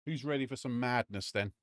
Who's ready for some madness then?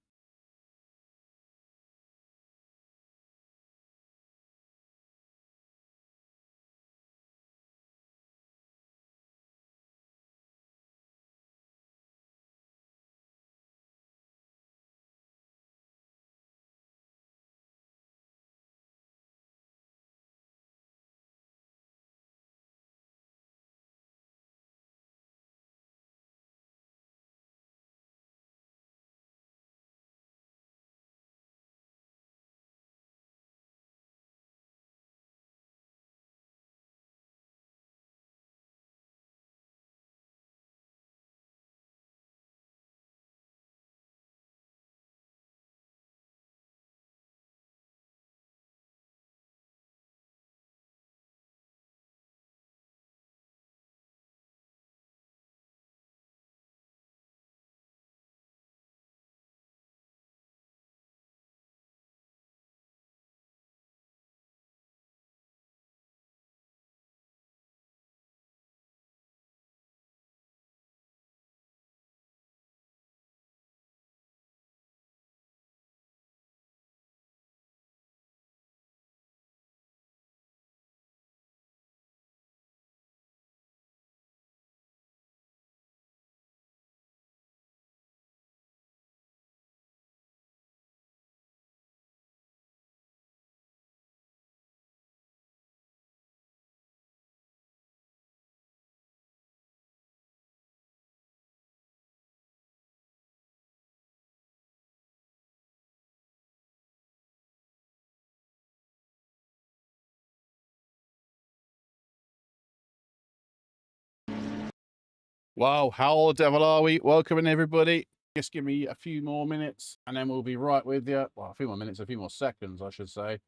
Wow, how the devil are we? Welcoming everybody. Just give me a few more minutes and then we'll be right with you. Well, a few more minutes, a few more seconds, I should say.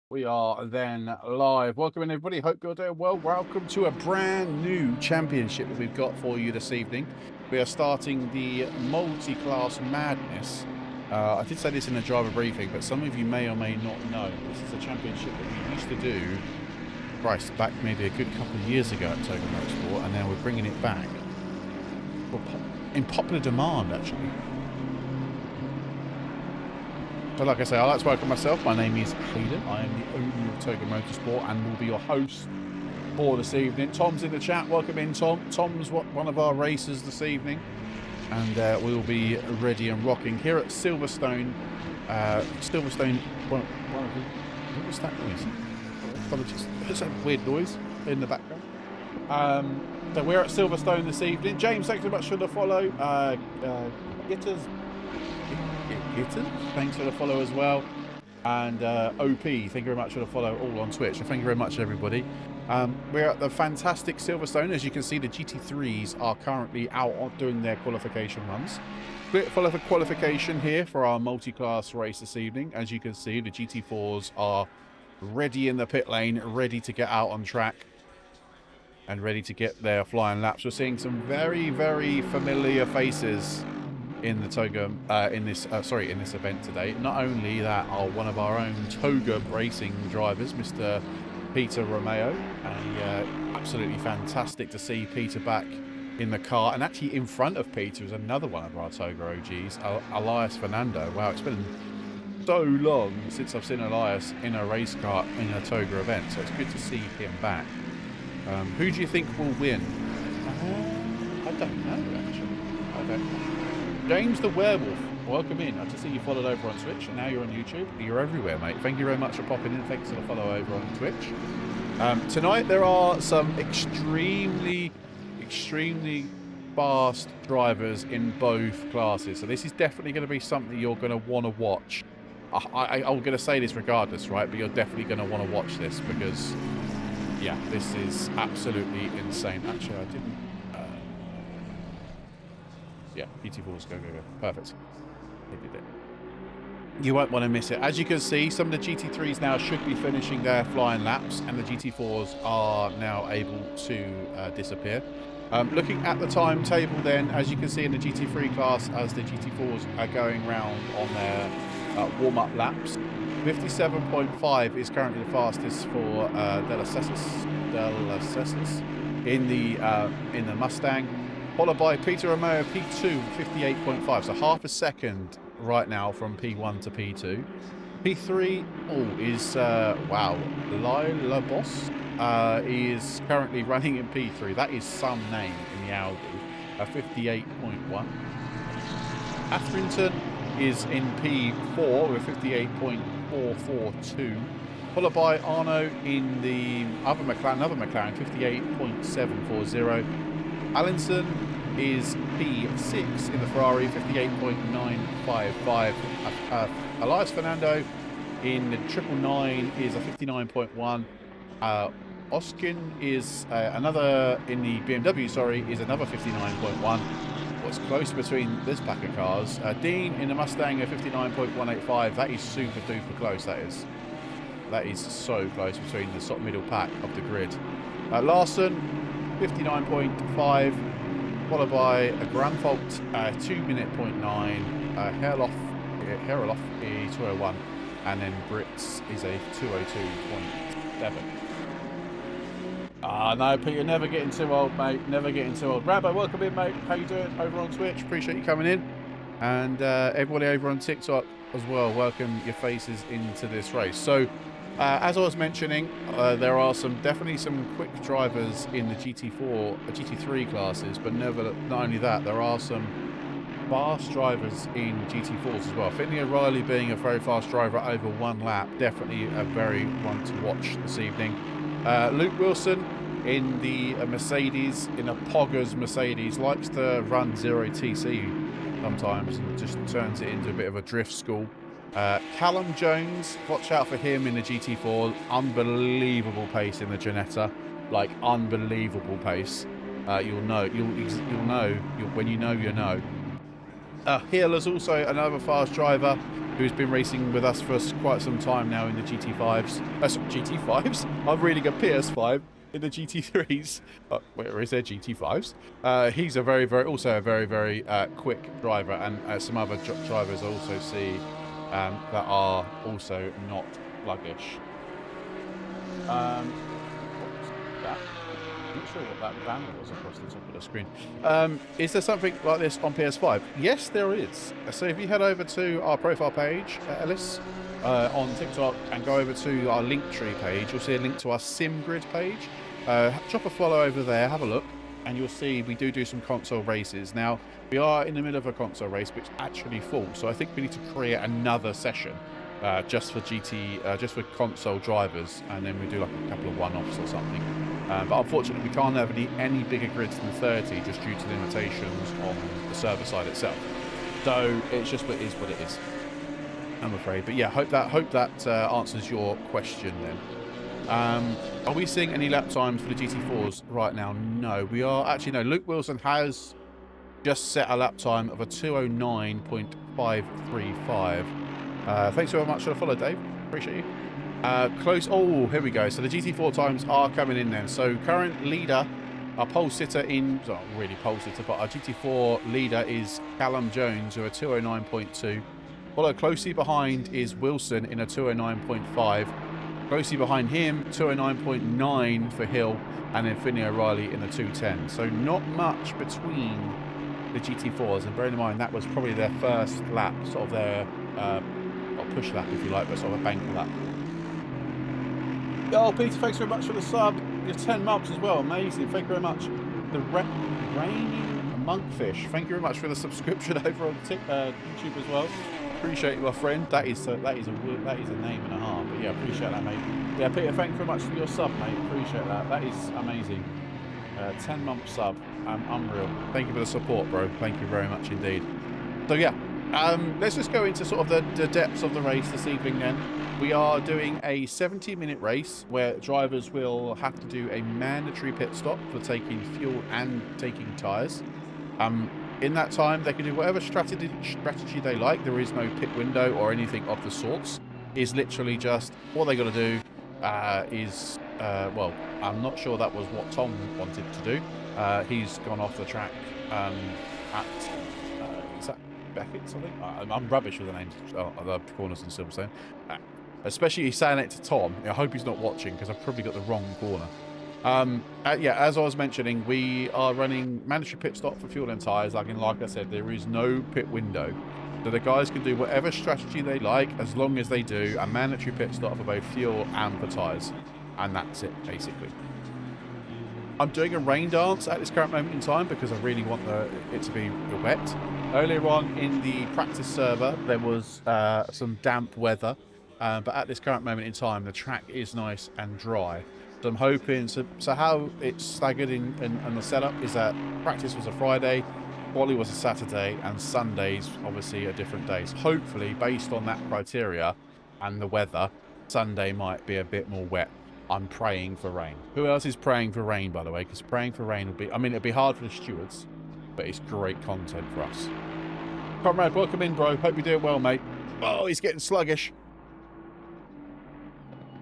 We are then live. Welcoming everybody. Hope you're doing well. Welcome to a brand new championship that we've got for you this evening. We are starting the multi-class madness. I did say this in the driver briefing, but some of you may or may not know. This is a championship that we used to do, Christ, back maybe a good couple of years ago at Togo Motorsport, and now we're bringing it back. In popular demand, actually. But like I say, I'd like to welcome myself. My name is Hayden. I am the owner of Togo Motorsport and will be your host for this evening. Tom's in the chat. Welcome in, Tom. Tom's one of our racers this evening. And we'll be ready and rocking here at Silverstone. Silverstone, what was that noise? Apologies. There's a weird noise in the background. So we're at Silverstone this evening. James, thanks so much for the follow. Gitters, thanks for the follow as well. And OP, thank you very much for the follow all on Twitch. So thank you very much, everybody. We're at the fantastic Silverstone. As you can see, the GT3s are currently out doing their qualification runs. Bit full of a qualification here for our multi-class race this evening. As you can see, the GT4s are ready in the pit lane, ready to get out on track and ready to get their flying laps. We're seeing some very, very familiar faces in the Togo, in this event today. Not only that are one of our own Togo racing drivers, Mr. Peter Romeo, and absolutely fantastic to see Peter back in the car. And actually in front of Peter is another one of our Togo OGs, Elias Fernando. Wow, it's been so long since I've seen Elias in a race car in a Togo event, so it's good to see him back. Who do you think will win? I don't know, actually. I don't know. James the Werewolf, welcome in. I just see you followed over on Twitch, and now you're on YouTube. You're everywhere, mate. Thank you very much for popping in. Thanks for the follow over on Twitch. Tonight there are some extremely fast drivers in both classes. So this is definitely going to be something you're going to want to watch. I'm going to say this regardless, right? But you're definitely going to want to watch this because, yeah, this is absolutely insane. Actually, I didn't... yeah, GT4s, go. Perfect. They did it. You won't want to miss it. As you can see, some of the GT3s now should be finishing their flying laps, and the GT4s are now able to disappear. Looking at the timetable then, as you can see in the GT3 class, as the GT4s are going round on their warm-up laps, 57.5 is currently the fastest for Della Cessus in the Mustang. followed by Peter Romeo, P2, 58.5. So half a second right now from P1 to P2. P3, is, wow, Lila Boss is currently running in P3. That is some name in the Audi, 58.1. Atherington is in P4 with 58.442. Followed by Arno in the other McLaren, another McLaren, 58.740. Allinson is P6 in the Ferrari, 58.955. Elias Fernando in the 999 is a 59.1. Oskin is another in the BMW, sorry, is another 59.1. What's close between this pack of cars? Dean in the Mustang at 59.185. That is super duper close, that is. That is so close between the sort of middle pack of the grid. Larson, 59.5, followed by a Granfault, 2-minute.9, Herloff is 201, and then Brits is a 202.7. No, Peter, never getting too old, mate. Never getting too old. Rabbo, welcome in, mate. How you doing over on Twitch? Appreciate you coming in. And everybody over on TikTok as well, welcome your faces into this race. So, as I was mentioning, there are definitely some quick drivers in the GT3 classes, but not only that, there are some fast drivers in GT4s as well. Finley O'Reilly being a very fast driver over one lap, definitely a very one to watch this evening. Luke Wilson in the Mercedes, in a Poggers Mercedes, likes to run 0TC sometimes and just turns it into a bit of a drift school. Callum Jones, watch out for him in the GT4. Unbelievable pace in the Ginetta, like unbelievable pace. You'll know when you know you know. Hill is also another fast driver who's been racing with us for quite some time now in the GT5s. GT5s? I'm reading a PS5 in the GT3s. Where is there GT5s? He's a very, very quick driver, and some other drivers I also see that are also not sluggish. What's that? I'm not sure what that banner was across the top of the screen. Is there something like this on PS5? Yes, there is. So if you head over to our profile page, Ellis, on TikTok, and go over to our Linktree page, you'll see a link to our SimGrid page. Drop a follow over there, have a look, and you'll see we do some console races. Now, we are in the middle of a console race, which is actually full, so I think we need to create another session just for just for console drivers, and then we do like a couple of one-offs or something. But unfortunately, we can't have any bigger grids than 30 just due to limitations on the server side itself. So it's just what it is, I'm afraid. But yeah, hope that answers your question then. Are we seeing any lap times for the GT4s right now? No, we are actually no. Luke Wilson has just set a lap time of a 209.535. Thanks very much for the follow, Dave. Appreciate you. Close. Oh, here we go. So the GT4 times are coming in then. So current leader, our pole sitter not really pole sitter, but our GT4 leader is Callum Jones with a 209.2. Followed closely behind is Wilson in a 209.5. Closely behind him, 209.9 for Hill, and then Finley O'Reilly in the 210. So not much between the GT4s, and bearing in mind that was probably their first lap, sort of their push lap if you like, but sort of a banker lap. Oh, Peter, thanks very much for the sub. You're 10 months as well, amazing. Thank you very much. The Raining Monkfish, thank you very much for the subscription over on YouTube as well. Appreciate you, my friend. That is a name and a half. But yeah, appreciate that, mate. Yeah, Peter, thank you very much for your sub, mate. Appreciate that. That is amazing. 10-month sub. Unreal. Thank you for the support, bro. Thank you very much indeed. So yeah, let's just go into sort of the depths of the race this evening then. We are doing a 70-minute race where drivers will have to do a mandatory pit stop for taking fuel and taking tyres. In that time, they can do whatever strategy they like. There is no pit window or anything of the sorts. It's literally just, all they got to do well, I'm not sure that was what Tom wanted to do. He's gone off the track at, is that Beckett's, I think? I'm rubbish with the names of the corners in Silverstone. Especially he's saying it to Tom. I hope he's not watching because I've probably got the wrong corner. Yeah, as I was mentioning, we are running mandatory pit stop for fuel and tyres. Like I said, there is no pit window. So the guys can do whatever strategy they like as long as they do a mandatory pit stop for both fuel and for tyres. And that's it, basically. I'm doing a rain dance at this current moment in time because I really want it to be wet. Earlier on in the practice server, there was some damp weather. But at this current moment in time, the track is nice and dry. So I'm hoping, so how it's staggered in the setup is that practice was a Friday, quali was a Saturday, and Sunday's obviously a different day. So hopefully, based on that criteria and the weather, Sunday might be a bit more wet. I'm praying for rain. Who else is praying for rain, by the way? Because praying for rain would be, I mean, it'd be hard for the stewards, but it's great content for us. Comrade, welcome in, bro. Hope you're doing well, mate. Oh, he's getting sluggish.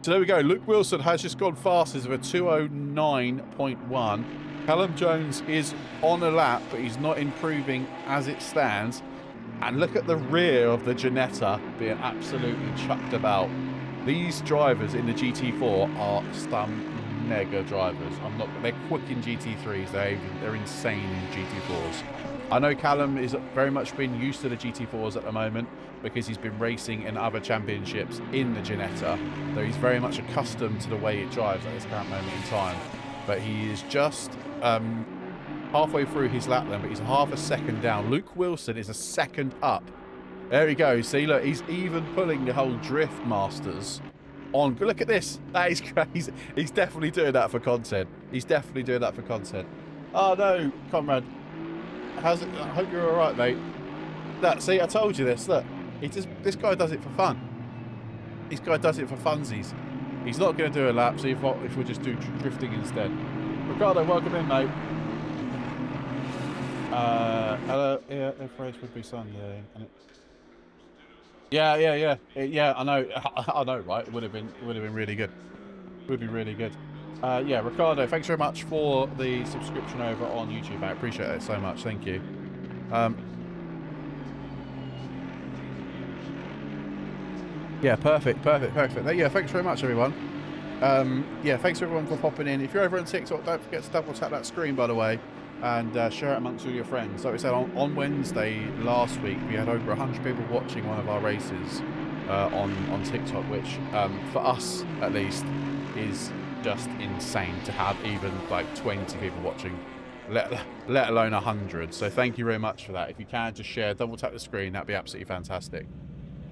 So there we go. Luke Wilson has just gone fastest of a 209.1. Callum Jones is on a lap, but he's not improving as it stands. And look at the rear of the Ginetta being absolutely chucked about. These drivers in the GT4 are some mega drivers. They're quick in GT3s. They're insane in GT4s. I know Callum is very much been used to the GT4s at the moment because he's been racing in other championships in the Ginetta. So he's very much accustomed to the way it drives at this current moment in time. But he is just halfway through his lap then, but he's half a second down. Luke Wilson is a second up. There he goes. See, look, he's even pulling the whole Drift Masters on. Look at this. That is crazy. He's definitely doing that for content. He's definitely doing that for content. Oh, no, comrade. How's it? I hope you're all right, mate. Look, see, I told you this. Look, this guy does it for fun. This guy does it for funsies. He's not going to do a lap, so if we just do drifting instead. Ricardo, welcome in, mate. Hello. Yeah, if race would be Sunday. Yeah. I know. I know, right? It would have been really good. Would be really good. Yeah, Ricardo, thanks very much for the subscription over on YouTube. I appreciate it so much. Thank you. Yeah, perfect. Yeah, thanks very much, everyone. Yeah, thanks everyone for popping in. If you're over on TikTok, don't forget to double tap that screen, by the way, and share it amongst all your friends. Like we said, on Wednesday last week, we had over 100 people watching one of our races on TikTok, which for us at least is just insane to have even like 20 people watching, let alone 100. So thank you very much for that. If you can, just share, double tap the screen, that'd be absolutely fantastic.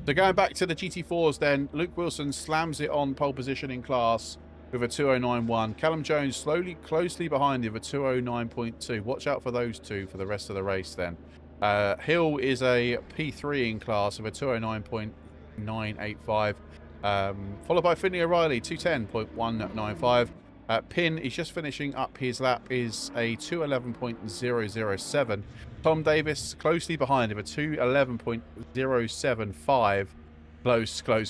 So going back to the GT4s then, Luke Wilson slams it on pole position in class with a 209.1. Callum Jones closely behind him with a 209.2. Watch out for those two for the rest of the race then. Hill is a P3 in class with a 209.985. Followed by Finley O'Reilly, 210.195. Pin is just finishing up his lap, is a 211.007. Tom Davis closely behind him, a 211.075. Close. Chuck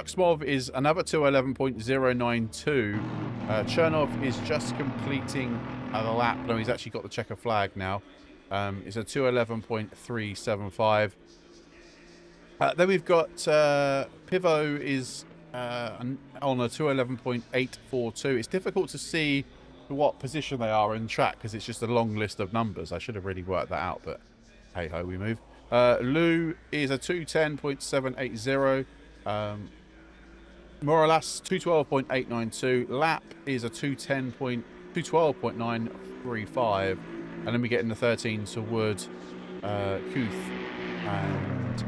Smov is another 211.092. Chernov is just completing the lap. No, he's actually got the checker flag now. It's a 211.375. Then we've got Pivo is on a 211.842. It's difficult to see what position they are in track because it's just a long list of numbers. I should have really worked that out, but hey ho, we move. Lou is a 210.780. Morales 212.892. Lap is a 212.935. And then we get in the 13 to Wood, Kuth, and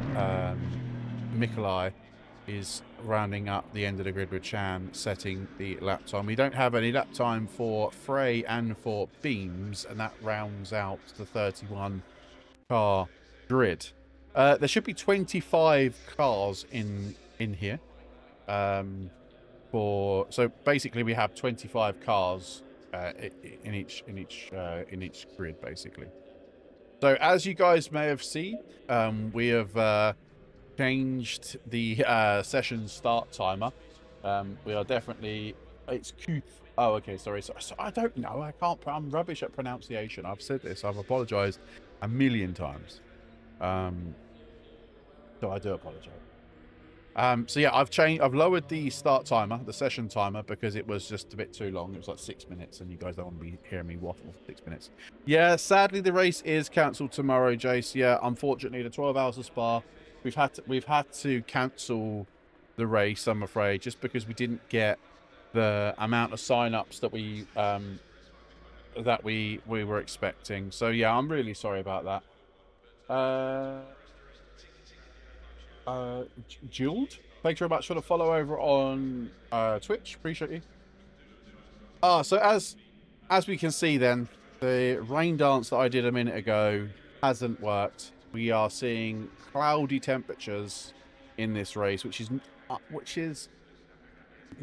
Mikolai is rounding up the end of the grid with Chan setting the lap time. We don't have any lap time for Frey and for Beams, and that rounds out the 31 car grid. There should be 25 cars in here. So basically we have 25 cars in each grid basically. So as you guys may have seen, we have changed the session start timer. We are definitely, it's Q. Oh, okay, sorry. So I don't know. I'm rubbish at pronunciation. I've said this. I've apologized a million times. So I do apologize. So yeah, I've lowered the start timer, the session timer, because it was just a bit too long. It was like 6 minutes, and you guys don't want to be hearing me waffle for 6 minutes. Yeah, sadly the race is cancelled tomorrow, Jace. Yeah, unfortunately the 12 hours of Spa, we've had to cancel the race, I'm afraid, just because we didn't get the amount of sign-ups that we were expecting. So yeah, I'm really sorry about that. Jeweled, thanks very much for the follow over on Twitch. Appreciate you. So as we can see, then the rain dance that I did a minute ago hasn't worked. We are seeing cloudy temperatures in this race, which is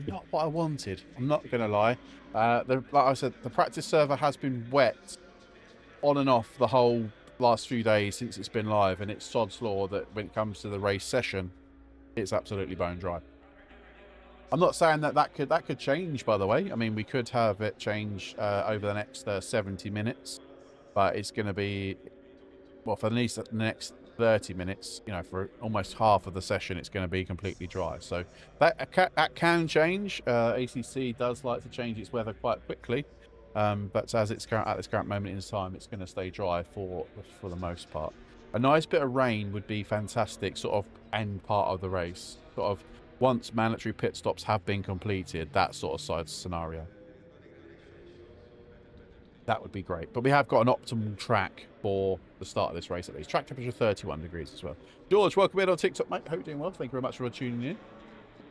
not what I wanted. I'm not gonna lie. Like I said, the practice server has been wet on and off the whole last few days since it's been live, and it's sod's law that when it comes to the race session, it's absolutely bone dry. I'm not saying that could change, by the way. I mean, we could have it change over the next 70 minutes, but it's going to be, well, for at least the next 30 minutes, you know, for almost half of the session, it's going to be completely dry. So that can change. ACC does like to change its weather quite quickly, but as it's at this current moment in time, it's going to stay dry for the most part. A nice bit of rain would be fantastic, sort of end part of the race, sort of once mandatory pit stops have been completed, that sort of side scenario. That would be great. But we have got an optimal track for the start of this race at least. Track temperature 31 degrees as well. George, welcome in on TikTok, mate. Hope you're doing well. Thank you very much for tuning in.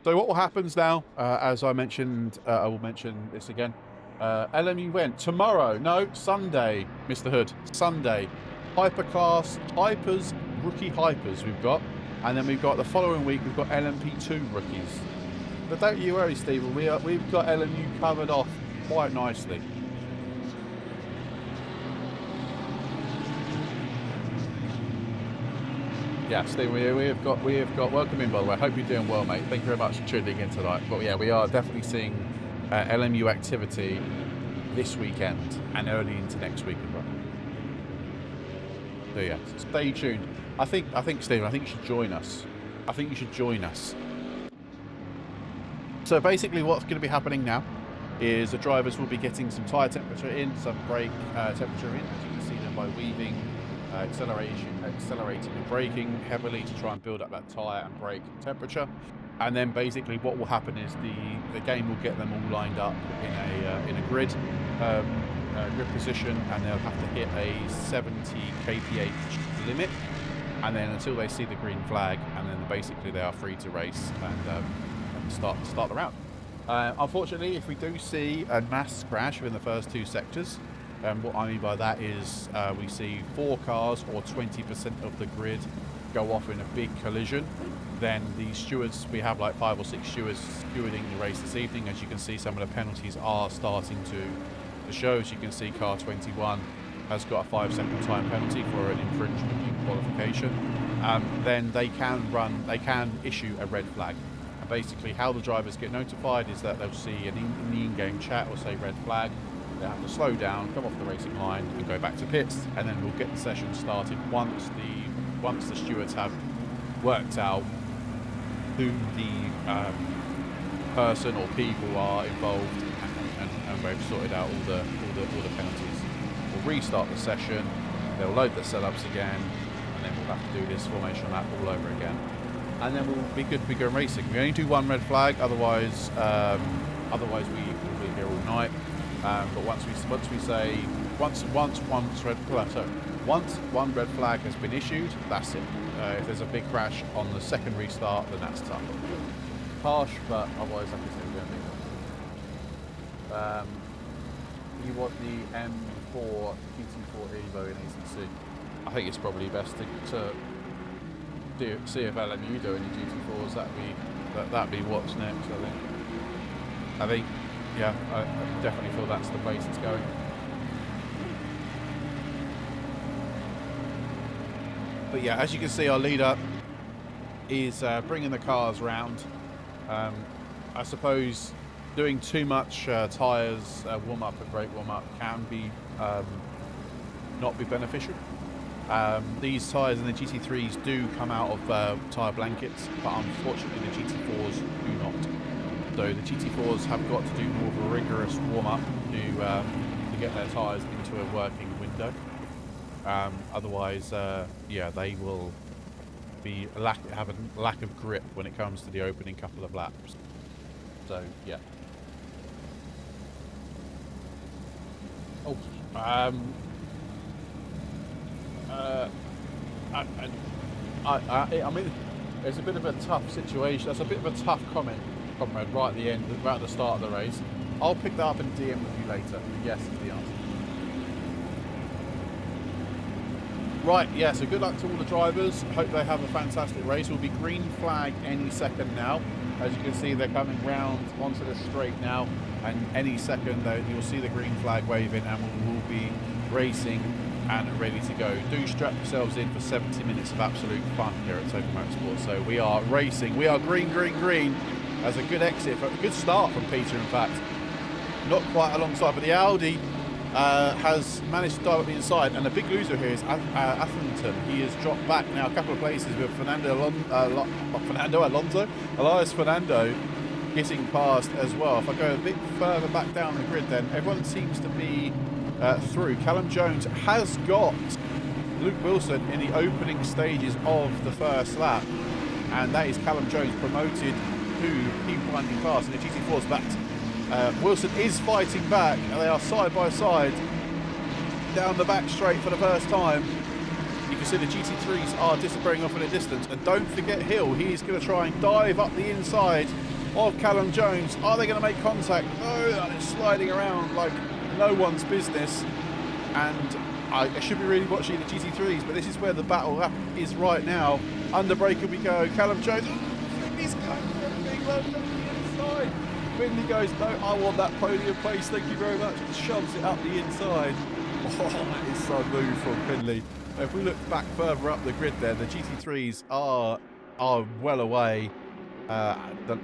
So what will happen now, as I mentioned, I will mention this again. LMU went tomorrow. No, Sunday, Mr. Hood. Sunday. Hyperclass, Hypers, Rookie Hypers we've got. And then we've got the following week, we've got LMP2 rookies. But don't you worry, Stephen. We've got LMU covered off quite nicely. Yeah, Stephen, we have got welcome in, by the way. I hope you're doing well, mate. Thank you very much for tuning in tonight. But yeah, we are definitely seeing LMU activity this weekend and early into next week as well. So yeah, stay tuned. I think, Stephen, I think you should join us. I think you should join us. So basically what's going to be happening now is the drivers will be getting some tyre temperature in, some brake temperature in, as you can see them by weaving, accelerating and braking heavily to try and build up that tyre and brake temperature. And then basically what will happen is the game will get them all lined up in a grid position, and they'll have to hit a 70 kph limit, and then until they see the green flag, and then basically they are free to race and start the round. Unfortunately, if we do see a mass crash within the first two sectors, what I mean by that is we see 4 cars or 20% of the grid go off in a big collision, then the stewards, we have like 5 or 6 stewards stewarding the race this evening. As you can see, some of the penalties are starting to show. As you can see, car 21 has got a 5-second time penalty for an infringement in qualification. Then they can issue a red flag. And basically how the drivers get notified is that they'll see in the in-game chat will say red flag. They have to slow down, come off the racing line and go back to pits, and then we'll get the session started once the stewards have worked out who the person or people are involved, and we've sorted out all the penalties. We'll restart the session, they'll load the setups again, and then we'll have to do this formation lap all over again, and then we'll be good to be going racing. We only do 1 red flag, otherwise we will be here all night. But once one red flag has been issued, that's it. If there's a big crash on the second restart, then that's tough. Harsh, but otherwise, like I said, we don't think you want the M4 GT4 Evo in ACC. I think it's probably best to see if LMU do any GT4s. That'd be what's next. I think. Yeah, I definitely feel that's the place it's going. But yeah, as you can see, our leader is bringing the cars round. I suppose doing too much tyres warm-up and brake warm-up can be not be beneficial. These tyres in the GT3s do come out of tyre blankets, but unfortunately the GT4s do not. So the GT4s have got to do more of a rigorous warm-up to get their tyres into a working window. Otherwise, yeah, they will be have a lack of grip when it comes to the opening couple of laps. So yeah. Oh, I mean, it's a bit of a tough situation. That's a bit of a tough comment, comrade, right at the end, right at the start of the race. I'll pick that up and DM with you later. Yes is the answer. Right, yeah, so good luck to all the drivers. Hope they have a fantastic race. Will be green flag any second now. As you can see, they're coming round onto the straight now, and any second you'll see the green flag waving, and we will be racing and ready to go. Do strap yourselves in for 70 minutes of absolute fun here at Total Motorsport. So we are racing. We are green, green, green. As a good exit, a good start from Peter, in fact. Not quite alongside, but the Audi has managed to dive up the inside, and the big loser here is Atherton. He has dropped back now a couple of places with Elias Fernando getting past as well. If I go a bit further back down the grid, then everyone seems to be through. Callum Jones has got Luke Wilson in the opening stages of the first lap, and that is Callum Jones promoted to P1 in class, and the GT4's back. Wilson is fighting back, and they are side by side down the back straight for the first time. You can see the GT3s are disappearing off in the distance, and don't forget Hill. He is going to try and dive up the inside of Callum Jones. Are they going to make contact? No, they're sliding around like no one's business, and I should be really watching the GT3s, but this is where the battle is right now. Under braker we go. Callum Jones, he's going for a big load up the inside. Finley goes, no, I want that podium place, thank you very much, and shoves it up the inside. Oh, that is so move from Finley. If we look back further up the grid there, the GT3s are well away. The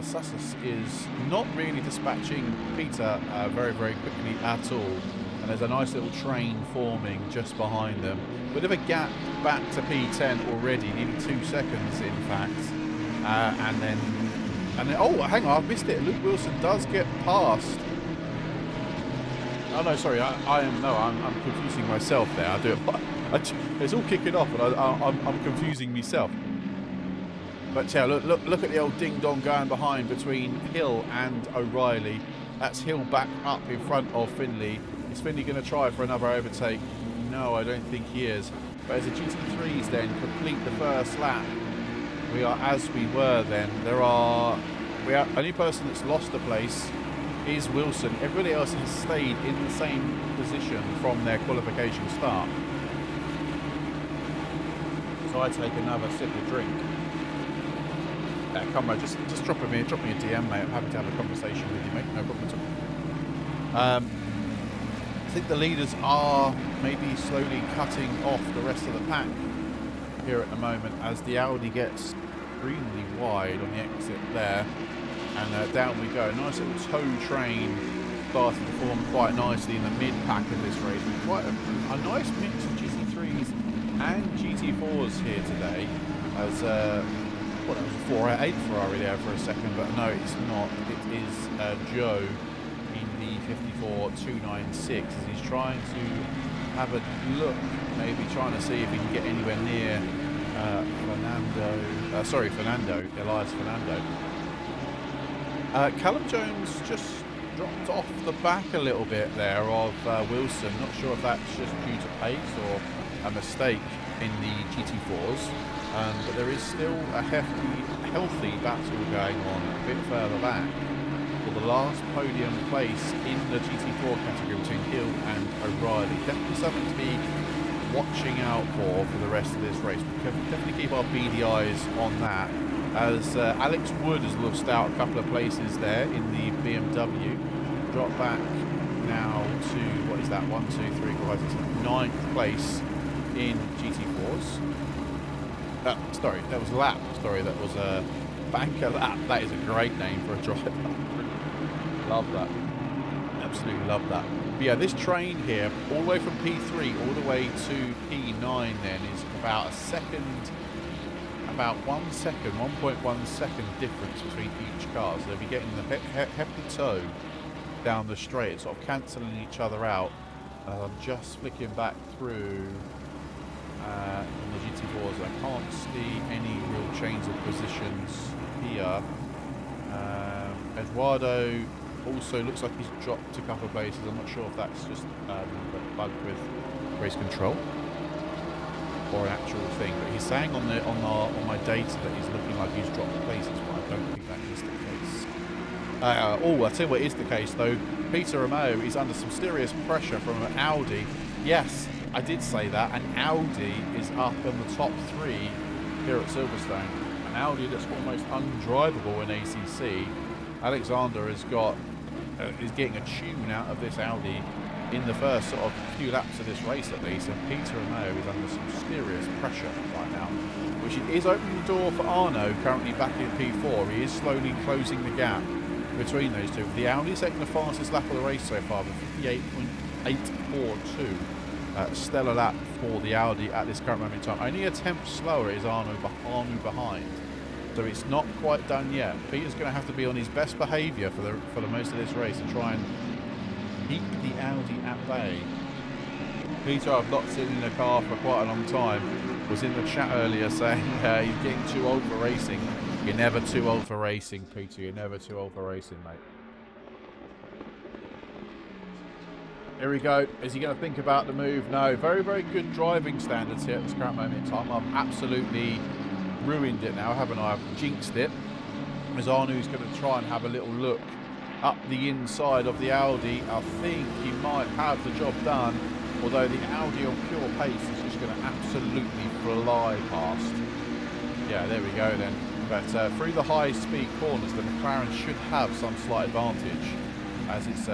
Sussex is not really dispatching Peter very, very quickly at all. And there's a nice little train forming just behind them. Bit of a gap back to P10 already, nearly 2 seconds in fact. And then, oh, hang on, I've missed it. Luke Wilson does get past. Oh no, sorry, I'm confusing myself there. I do it. It's all kicking off, and I'm confusing myself. But yeah, look at the old ding dong going behind between Hill and O'Reilly. That's Hill back up in front of Finley. Is Finley going to try for another overtake? No, I don't think he is. But as the GT3s then complete the first lap, we are as we were then. Only person that's lost a place is Wilson. Everybody else has stayed in the same position from their qualification start. So I take another sip of drink. Come on, just drop me a DM, mate. I'm happy to have a conversation with you, mate. No problem at all. I think the leaders are maybe slowly cutting off the rest of the pack here at the moment as the Audi gets extremely wide on the exit there, and down we go. Nice little tow train starting to form quite nicely in the mid-pack of this race. Quite a nice mix of GT3s and GT4s here today, as well, that was a 488 Ferrari there for a second, but no, it's not. It is Joe in the 54-296 as he's trying to have a look, maybe trying to see if he can get anywhere near Fernando, Elias Fernando. Callum Jones just dropped off the back a little bit there of Wilson. Not sure if that's just due to pace or a mistake in the GT4s. But there is still a healthy battle going on a bit further back for the last podium place in the GT4 category between Hill and O'Reilly. Definitely something to be watching out for the rest of this race. We can definitely keep our beady eyes on that, as Alex Wood has lost out a couple of places there in the BMW. Drop back now to, what is that, 1, 2, 3, 4, 5, 6, 9th place in GT4s. Sorry, that was lap. Sorry, that was a banker lap. That is a great name for a driver. Love that. Absolutely love that. But yeah, this train here, all the way from P3 all the way to P9 then is about a second, about 1 second, 1.1 second difference between each car. So they'll be getting the hefty toe down the straight, sort of cancelling each other out. I'm just flicking back through on the GT4s. I can't see any real change of positions here. Eduardo also looks like he's dropped a couple of places. I'm not sure if that's just a bug with race control or an actual thing, but he's saying on my data that he's looking like he's dropped places, but I don't think that is the case. Oh, I'll tell you what is the case though. Peter Romeo is under some serious pressure from an Audi. Yes, I did say that. An Audi is up in the top 3 here at Silverstone. An Audi that's almost undrivable in ACC. Alexander has got is getting a tune out of this Audi in the first sort of few laps of this race at least, and Peter Romeo is under some serious pressure right now, which is opening the door for Arno, currently back in P4. He is slowly closing the gap between those two. The Audi is taking the fastest lap of the race so far with 58.842. Stellar lap for the Audi at this current moment in time. Only a tenth slower is Arno behind. So it's not quite done yet. Peter's going to have to be on his best behaviour for the most of this race to try and keep the Audi at bay. Peter, I've not seen in the car for quite a long time, was in the chat earlier saying he's getting too old for racing. You're never too old for racing, Peter. You're never too old for racing, mate. Here we go. Is he going to think about the move? No. Very, very good driving standards here at this current moment in time. I've absolutely ruined it now, haven't I? I've jinxed it. As Arnu's going to try and have a little look up the inside of the Audi. I think he might have the job done, although the Audi on pure pace is just going to absolutely fly past. Yeah, there we go then. But through the high-speed corners, the McLaren should have some slight advantage, as it's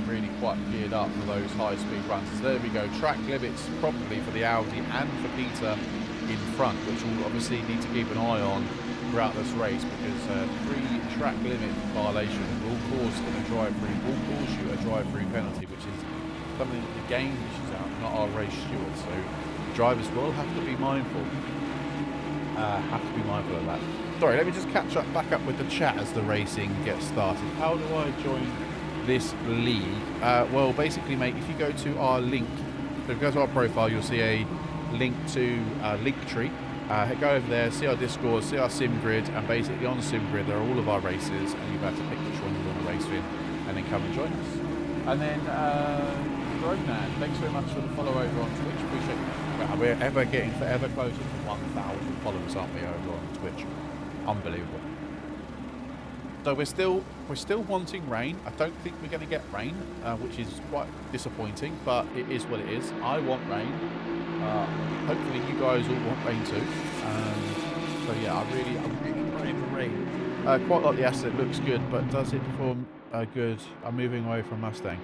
really quite geared up for those high-speed runs. So there we go. Track limits probably for the Audi and for Peter in front, which we'll obviously need to keep an eye on throughout this race, because 3 track limit violations will cause you a drive-through penalty, which is something that the game dishes out, not our race stewards. So drivers will have to be mindful. Of that. Sorry, let me just back up with the chat as the racing gets started. How do I join this league? Well, basically, mate, if you go to our link, so if you go to our profile, you'll see a link to Linktree. Go over there, see our Discord, see our sim grid, and basically on the sim grid there are all of our races, and you have to pick which one you want to race in, and then come and join us. And then Ronan, thanks very much for the follow over on Twitch. Appreciate it. We're getting forever closer to 1,000 followers, aren't we, over on Twitch? Unbelievable. So we're still wanting rain. I don't think we're going to get rain, which is quite disappointing, but it is what it is. I want rain. Hopefully you guys all want rain too. So yeah, I'm really praying for rain. Quite like the Assetto, looks good, but does it perform good? I'm moving away from Mustang.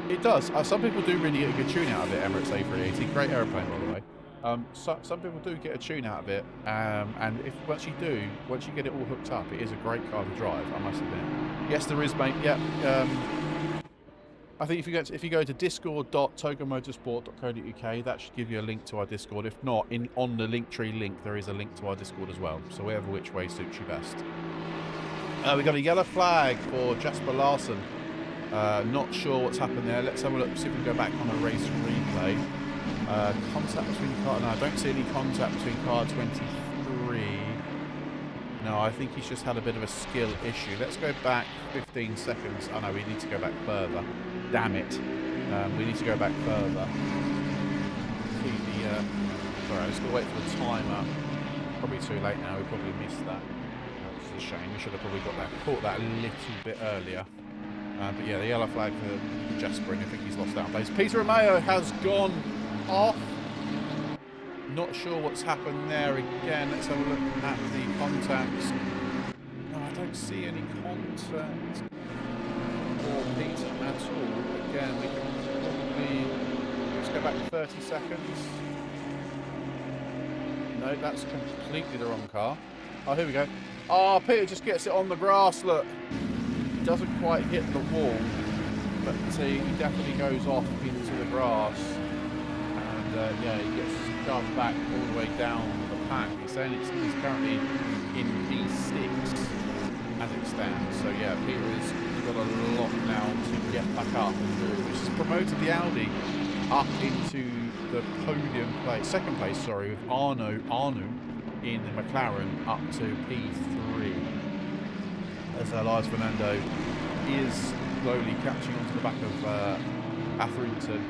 It does. Some people do really get a good tune out of it. Emirates A380, great aeroplane by the way. Some people do get a tune out of it, and once you get it all hooked up, it is a great car to drive, I must admit. Yes, there is, mate. Yeah. I think if you go to discord.togomotorsport.co.uk, that should give you a link to our Discord. If not, on the Linktree link, there is a link to our Discord as well. So whatever which way suits you best. We got a yellow flag for Jasper Larson. Not sure what's happened there. Let's have a look, see if we can go back on a race replay. Contact between car... No, I don't see any contact between car 23. No, I think he's just had a bit of a skill issue. Let's go back 15 seconds. Oh, no, we need to go back further. Damn it. We need to go back further. See the... Sorry, I'm just going to wait for the timer. Probably too late now. We probably missed that. Which is a shame. We should have probably caught that a little bit earlier. But yeah, the yellow flag for Jasper, and I think he's lost out of place. Peter Romeo has gone off. Not sure what's happened there again. Let's have a look at the contacts. No, I don't see any contact for Peter at all. Again, we can probably... Let's go back to 30 seconds. No, that's completely the wrong car. Oh, here we go. Oh, Peter just gets it on the grass, look. Doesn't quite hit the wall. but he definitely goes off into the grass, and yeah, he gets shoved back all the way down the pack. He's saying he's currently in P6 as it stands. So yeah, Peter has got a lot now to get back up and do, which has promoted the Audi up into the podium place, second place, sorry, with Arno in the McLaren up to P3. As Lars Fernando is slowly catching onto the back of Atherton,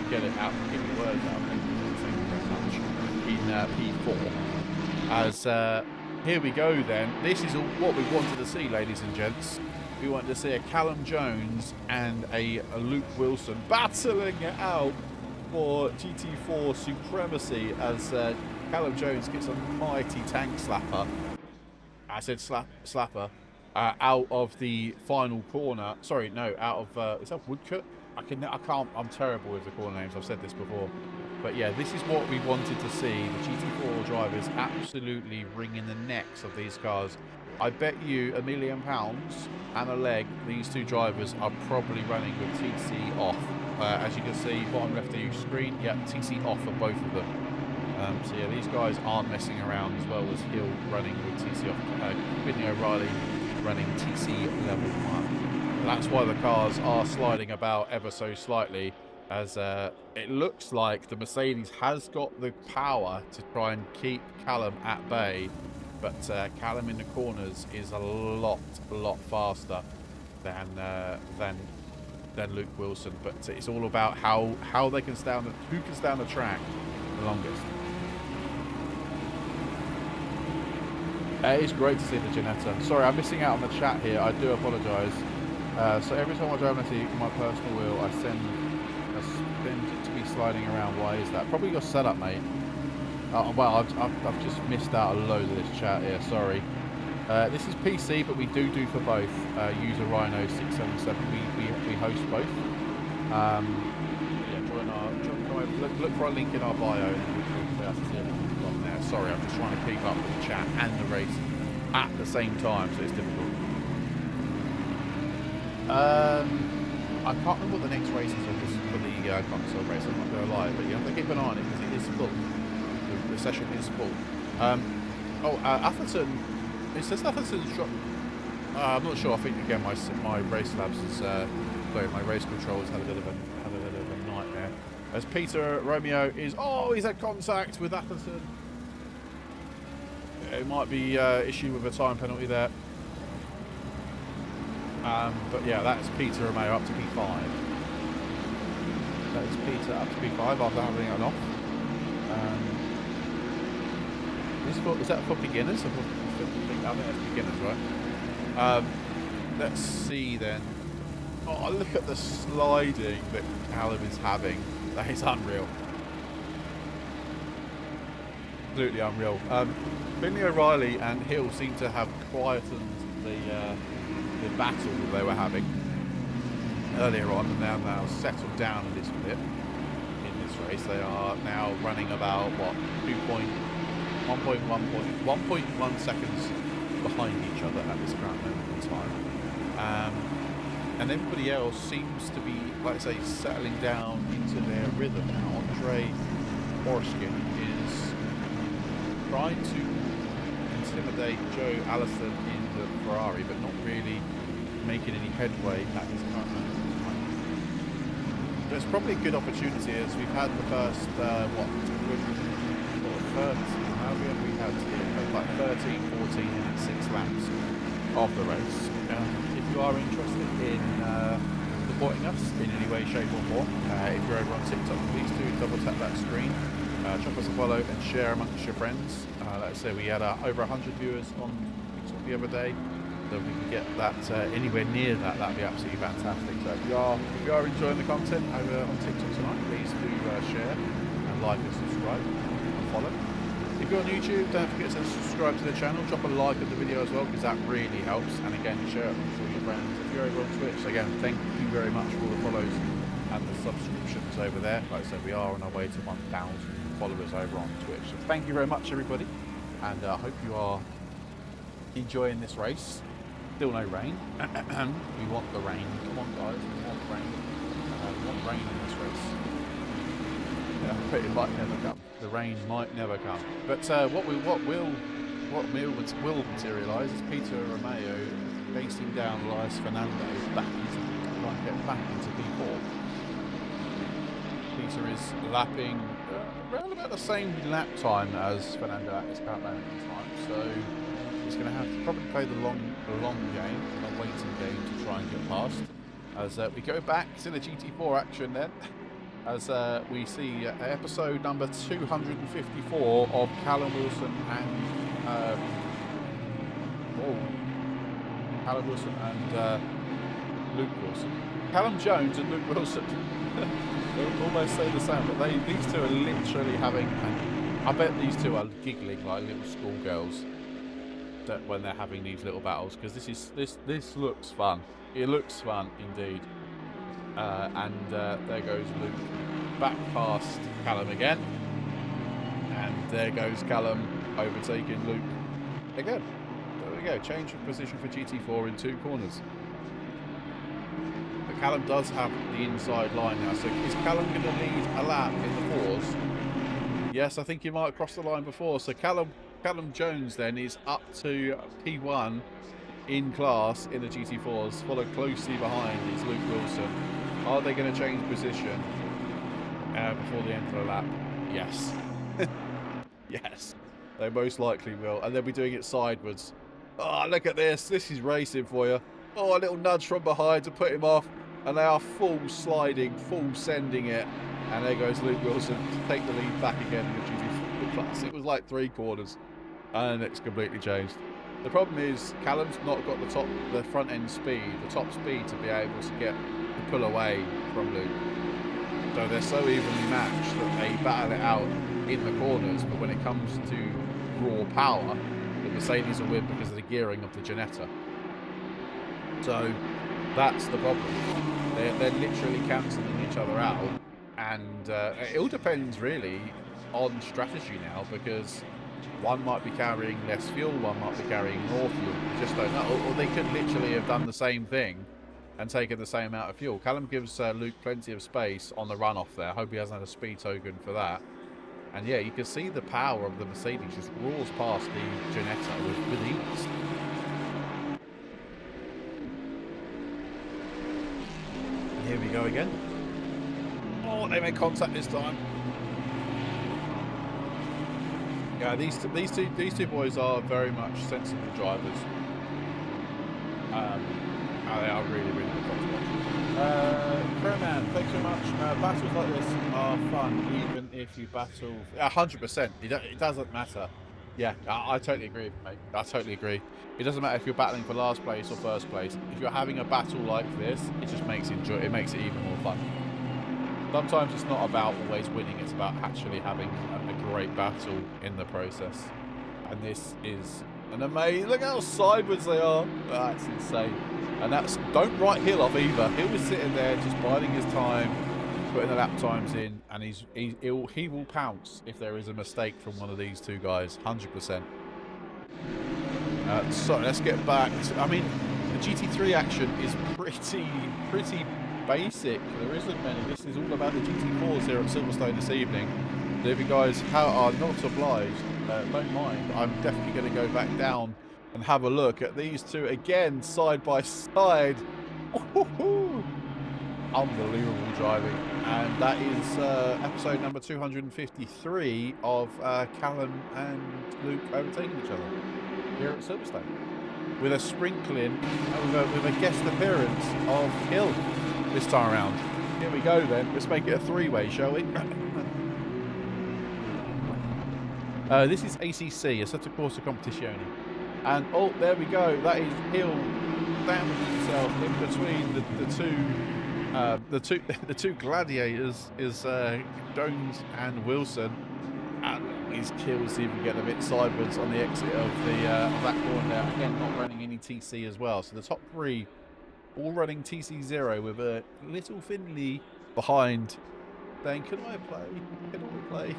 get it out, get your words out, in P4. As here we go then, this is what we wanted to see, ladies and gents. We wanted to see a Callum Jones and a Luke Wilson battling it out for GT4 supremacy, as Callum Jones gets a mighty tank slapper. I said slapper out of the final corner. Sorry, no, out of is that Woodcote? I can't. I'm terrible with the corner names. I've said this before, but yeah, this is what we wanted to see. The GT4 drivers absolutely wringing the necks of these cars. I bet you £1 million and a leg, these two drivers are probably running with TC off. As you can see, bottom left of your screen, yeah, TC off for both of them. So yeah, these guys aren't messing around, as well as Hill running with TC off. Whitney O'Reilly running TC level 1. That's why the cars are sliding about ever so slightly, as it looks like the Mercedes has got the power to try and keep Callum at bay. But Callum in the corners is a lot faster than Luke Wilson. But it's all about how they can stay on who can stay on the track the longest. It's great to see the Ginetta. Sorry, I'm missing out on the chat here. I do apologise. So every time I drive my personal wheel, I send a spin to be sliding around. Why is that? Probably your setup, mate. Well, I've just missed out a load of this chat here, sorry. This is PC, but we do for both. User Rhino 677, we host both. Yeah, look for a link in our bio, and we'll be able to see it on there. Sorry, I'm just trying to keep up with the chat and the race at the same time, so it's difficult. I can't remember what the next race is for the console race, I'm not going to lie, but you have to keep an eye on it because it is full. The session is full. Atherton. It says Atherton's drop. I'm not sure. I think again my race labs is sorry, my race control has had a bit of a nightmare. As Peter Romeo is he's had contact with Atherton. It might be issue with a time penalty there. But yeah, that's Peter Romeo up to P5. That is Peter up to P5 after having it off. Is that for beginners? I think that's beginners, right? Let's see then. Oh, look at the sliding that Callum is having. That is unreal. Absolutely unreal. Finley O'Reilly and Hill seem to have quietened the battle that they were having earlier on, and now settled down a little bit in this race. They are now running about, what, 1.1 seconds behind each other at this current moment in time. And everybody else seems to be, like I say, settling down into their rhythm now. Andre Orskin is trying to intimidate Joe Allison in the Ferrari, but not really making any headway at this current moment in time. There's probably a good opportunity, as we've had the first, we had like 13, 14 and 6 laps of the race. If you are interested in supporting us in any way, shape or form, if you're over on TikTok, please do double tap that screen, drop us a follow and share amongst your friends. Like I say, we had over 100 viewers on TikTok the other day, so if we can get that anywhere near that, that'd be absolutely fantastic. So if you are enjoying the content over on TikTok tonight, please do share and like and subscribe and follow. If you're on YouTube, don't forget to subscribe to the channel, drop a like of the video as well, because that really helps, and again, share it with all your friends. If you're over on Twitch, again, thank you very much for all the follows and the subscriptions over there. Like I said, we are on our way to 1,000 followers over on Twitch, so thank you very much, everybody, and I hope you are enjoying this race. Still no rain. We want the rain. Come on, guys. We want rain. We want rain in this race. Yeah, but it might never come. The rain might never come. But what will materialise is Peter Romeo chasing down Luis Fernando back into trying to get back into P4. Peter is lapping around about the same lap time as Fernando at his current moment in time, so he's going to have to probably play the long game, the waiting game to try and get past. As we go back to the GT4 action then, as we see episode number 254 of Callum Wilson and Luke Wilson. Callum Jones and Luke Wilson almost say the same, but these two are literally having, I bet these two are giggling like little schoolgirls when they're having these little battles, because this looks fun. It looks fun indeed. There goes Luke back past Callum again, and there goes Callum overtaking Luke again. There we go, change of position for GT4 in 2 corners. But Callum does have the inside line now, so is Callum going to lead a lap in the 4s? Yes, I think he might have crossed the line before, so Callum Jones then is up to P1 in class in the GT4s, followed closely behind is Luke Wilson. Are they going to change position before the end of the lap? Yes. Yes, they most likely will, and they'll be doing it sideways. Oh, look at this. This is racing for you. Oh, a little nudge from behind to put him off, and they are full sliding, full sending it. And there goes Luke Wilson to take the lead back again in the GT4 class. It was like 3 corners, and it's completely changed. The problem is Callum's not got the front end speed, the top speed to be able to pull away from Luke. So they're so evenly matched that they battle it out in the corners, but when it comes to raw power, the Mercedes will win because of the gearing of the Ginetta. So that's the problem. They're literally cancelling each other out, and it all depends really on strategy now, because one might be carrying less fuel, one might be carrying more fuel. You just don't know. Or they could literally have done the same thing and taken the same amount of fuel. Callum gives Luke plenty of space on the runoff there. I hope he hasn't had a speed token for that. And yeah, you can see the power of the Mercedes just roars past the Ginetta with ease. Here we go again. Oh, they made contact this time. Yeah, these two boys are very much sensible drivers. They are really, really good fun to watch. Crowman, thanks so much. Battles like this are fun, even if you battle 100%. It doesn't matter. Yeah, I totally agree with you, mate. I totally agree. It doesn't matter if you're battling for last place or first place. If you're having a battle like this, it just makes it even more fun. Sometimes it's not about always winning, it's about actually having a great battle in the process. And this is an amazing, look how sideways they are. That's insane. And that's, don't write Hill off either. Hill was sitting there just biding his time, putting the lap times in, and he will pounce if there is a mistake from one of these two guys, 100%. So let's get back to, I mean, the GT3 action is pretty basic. There isn't many. This is all about the GT4s here at Silverstone this evening. So if you guys are not obliged, don't mind, I'm definitely going to go back down and have a look at these two again, side by side. Unbelievable driving. And that is episode number 253 of Callum and Luke overtaking each other here at Silverstone, with a sprinkling, with a guest appearance of Hill this time around. Here we go then. Let's make it a 3-way, shall we? This is ACC, Assetto Corsa Competizione. And oh, there we go. That is Hill damaging himself in between the two gladiators is Jones and Wilson. And his kills even get a bit sideways on the exit of that corner there. Again, not running any TC as well. So the top 3 all running TC0 with a little Finley behind saying, can I play? Can I play?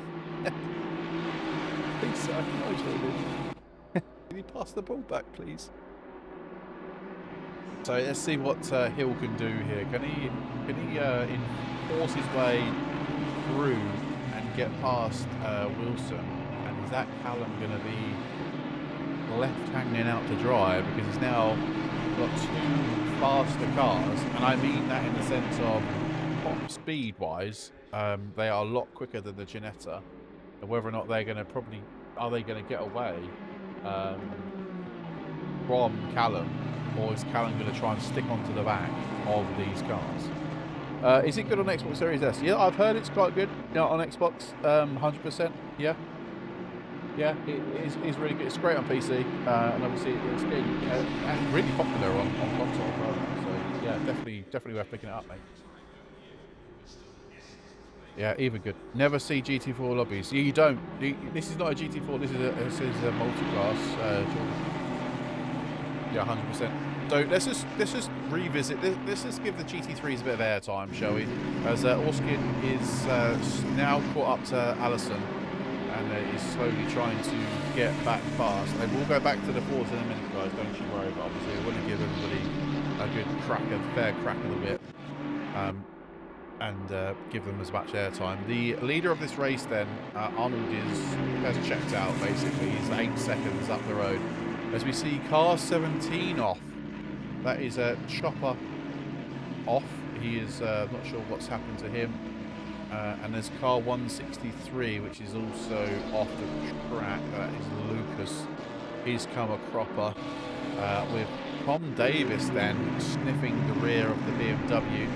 Please, sir, can I join in? Can you pass the ball back, please? So let's see what Hill can do here. Can he enforce his way through and get past Wilson? And is that Callum going to be left hanging out to dry because he's now got two faster cars? And I mean that in the sense of top speed-wise, they are a lot quicker than the Ginetta. And whether or not they're going to are they going to get away from Callum? Or is Callum going to try and stick onto the back of these cars? Is it good on Xbox Series S? Yeah, I've heard it's quite good. Yeah, on Xbox, 100%. Yeah, yeah, it's really good. It's great on PC, and obviously it's good and really popular on console. So yeah, definitely worth picking it up, mate. Yeah, even good. Never see GT4 lobbies. You don't. This is not a GT4. This is a multi-class. Yeah, 100%. So let's just revisit. Let's just give the GT3s a bit of airtime, shall we? As Orskin is now caught up to Allison and is slowly trying to get back past. They will go back to the fours in a minute, guys. Don't you worry. But obviously, I want to give everybody a good fair crack of the whip, and give them as much airtime. The leader of this race, then, Arnold, has checked out. Basically, he's 8 seconds up the road. As we see car 17 off. That is a Chopper off. He is not sure what's happened to him. And there's car 163, which is also off the track. That is Lucas. He's come a cropper. With Tom Davis then sniffing the rear of the BMW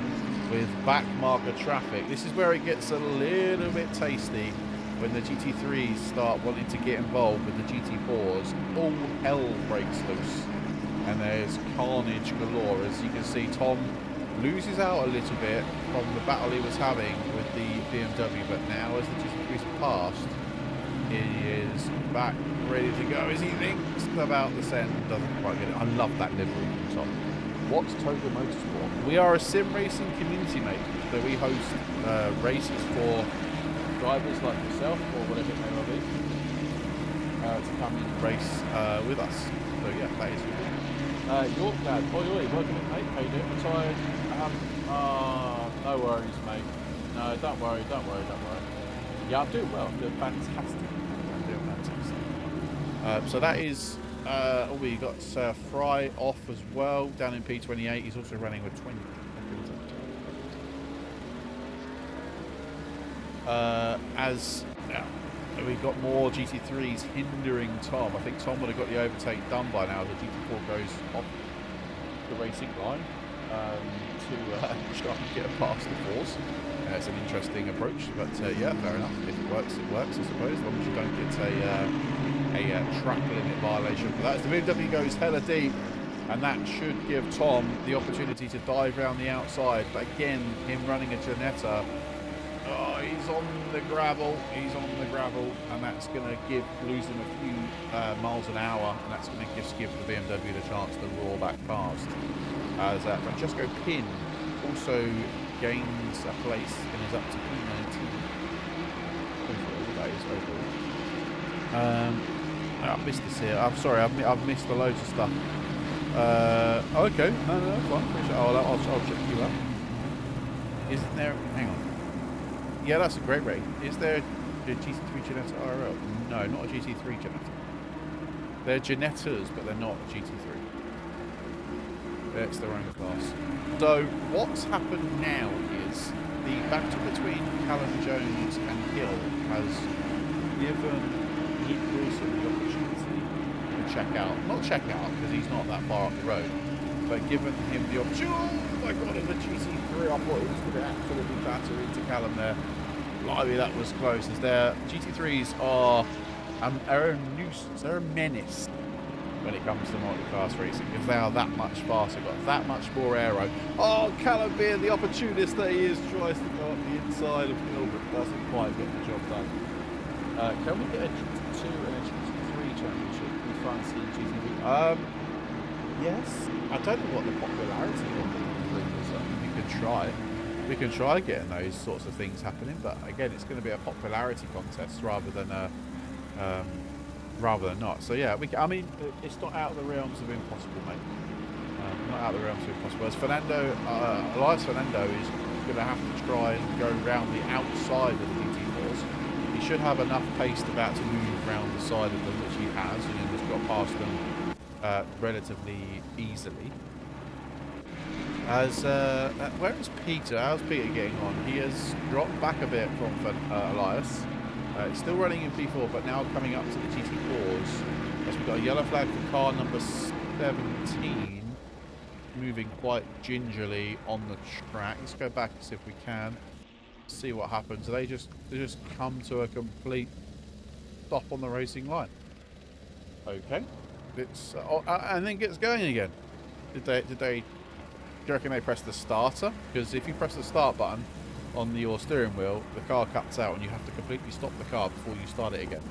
with back marker traffic. This is where it gets a little bit tasty. When the GT3s start wanting to get involved with the GT4s, all hell breaks loose. And there's carnage galore. As you can see, Tom loses out a little bit from the battle he was having with the BMW, but now as the GT3s passed, he is back ready to go as he thinks about the send. Doesn't quite get it. I love that livery from Tom. What's Toga Motorsport? We are a sim racing community, mate. So we host races for drivers like yourself or whatever it may well be to come and race with us. So yeah, that is good. York lad, oi, welcome in, mate. How you doing? Retired? No worries, mate. No, don't worry. Yeah, I'm doing well. I'm doing fantastic. So that is we got Fry off as well down in P28. He's also running with 20 seconds. We got more GT3s hindering Tom. I think Tom would have got the overtake done by now. The GT4 goes off the racing line to try and get past the fours. It's an interesting approach, but yeah, fair enough. If it works, I suppose, as long as you don't get a track limit violation for that. As the BMW goes hella deep, and that should give Tom the opportunity to dive around the outside. But again, him running a Ginetta, he's on the gravel, and that's going to lose him a few miles an hour, and that's going to just give the BMW the chance to roar back past. As Francesco Pin also gains a place and is up to P19. That is overall. I've missed this here. I'm sorry, I've missed a loads of stuff. Okay, no, fine. I'll check you out. Isn't there? Hang on. Yeah, that's a great rate. Is there a GT3 Ginetta RL? No, not a GT3 Ginetta. They're Ginettas, but they're not a GT3. It's their own class. So what's happened now is the battle between Callum Jones and Hill has given Luke Wilson the opportunity to check out. Not check out, because he's not that far up the road, but given him the opportunity. Oh my god, in the GT3, I thought it was going to absolutely batter into Callum there. Blimey, that was close. As their GT3s are a nuisance, they're a menace when it comes to multi-class racing, because they are that much faster, got that much more aero. Oh, Callum being the opportunist that he is, tries to go up the inside of Hill, but doesn't quite get the job done. Can we get a GT2 and a GT3 championship? We fancy GT3. Yes. I don't know what the popularity of the league is. We can try getting those sorts of things happening, but again, it's going to be a popularity contest rather than not. So yeah, I mean, it's not out of the realms of impossible, mate. not out of the realms of impossible. As Fernando, Elias Fernando is going to have to try and go around the outside of the GT4s. He should have enough pace about to move around the side of them, which he has, and then just got past them relatively easily. As where is Peter? How's Peter getting on? He has dropped back a bit from Elias. He's still running in P4, but now coming up to the GT4s. As we've got a yellow flag for car number 17, moving quite gingerly on the track. Let's go back and see if we can see what happens. They just come to a complete stop on the racing line. Okay, it's and then gets going again. Did they? Do you reckon they press the starter? Because if you press the start button on your steering wheel, the car cuts out and you have to completely stop the car before you start it again.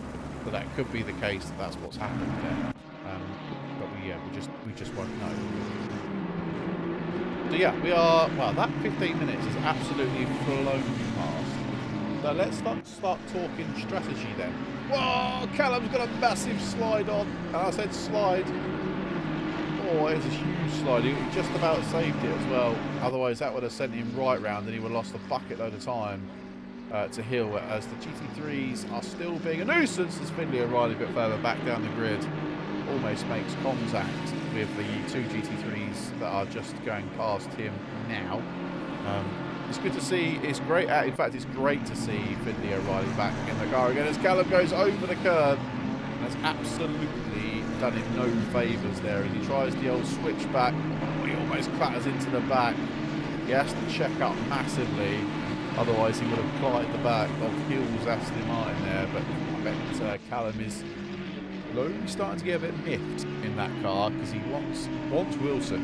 So that could be the case that that's what's happened there. But we just won't know. So yeah, we are. Well, that 15 minutes has absolutely flown past. So let's start talking strategy then. Whoa! Callum's got a massive slide on. And I said slide. Oh, it's a huge slide. He just about saved it as well. Otherwise, that would have sent him right round and he would have lost a bucket load of time to Hill, as the GT3s are still being a nuisance as Findlay O'Reilly a bit further back down the grid almost makes contact with the two GT3s that are just going past him now. It's good to see. It's great. In fact, it's great to see Findlay O'Reilly back in the car again as Callum goes over the curb. That's absolutely done him no favours there as he tries the old switchback. Oh, he almost clatters into the back. He has to check up massively, otherwise he would have clotted the back of Hill's Aston Martin there. But I bet Callum is slowly starting to get a bit miffed in that car because he wants Wilson.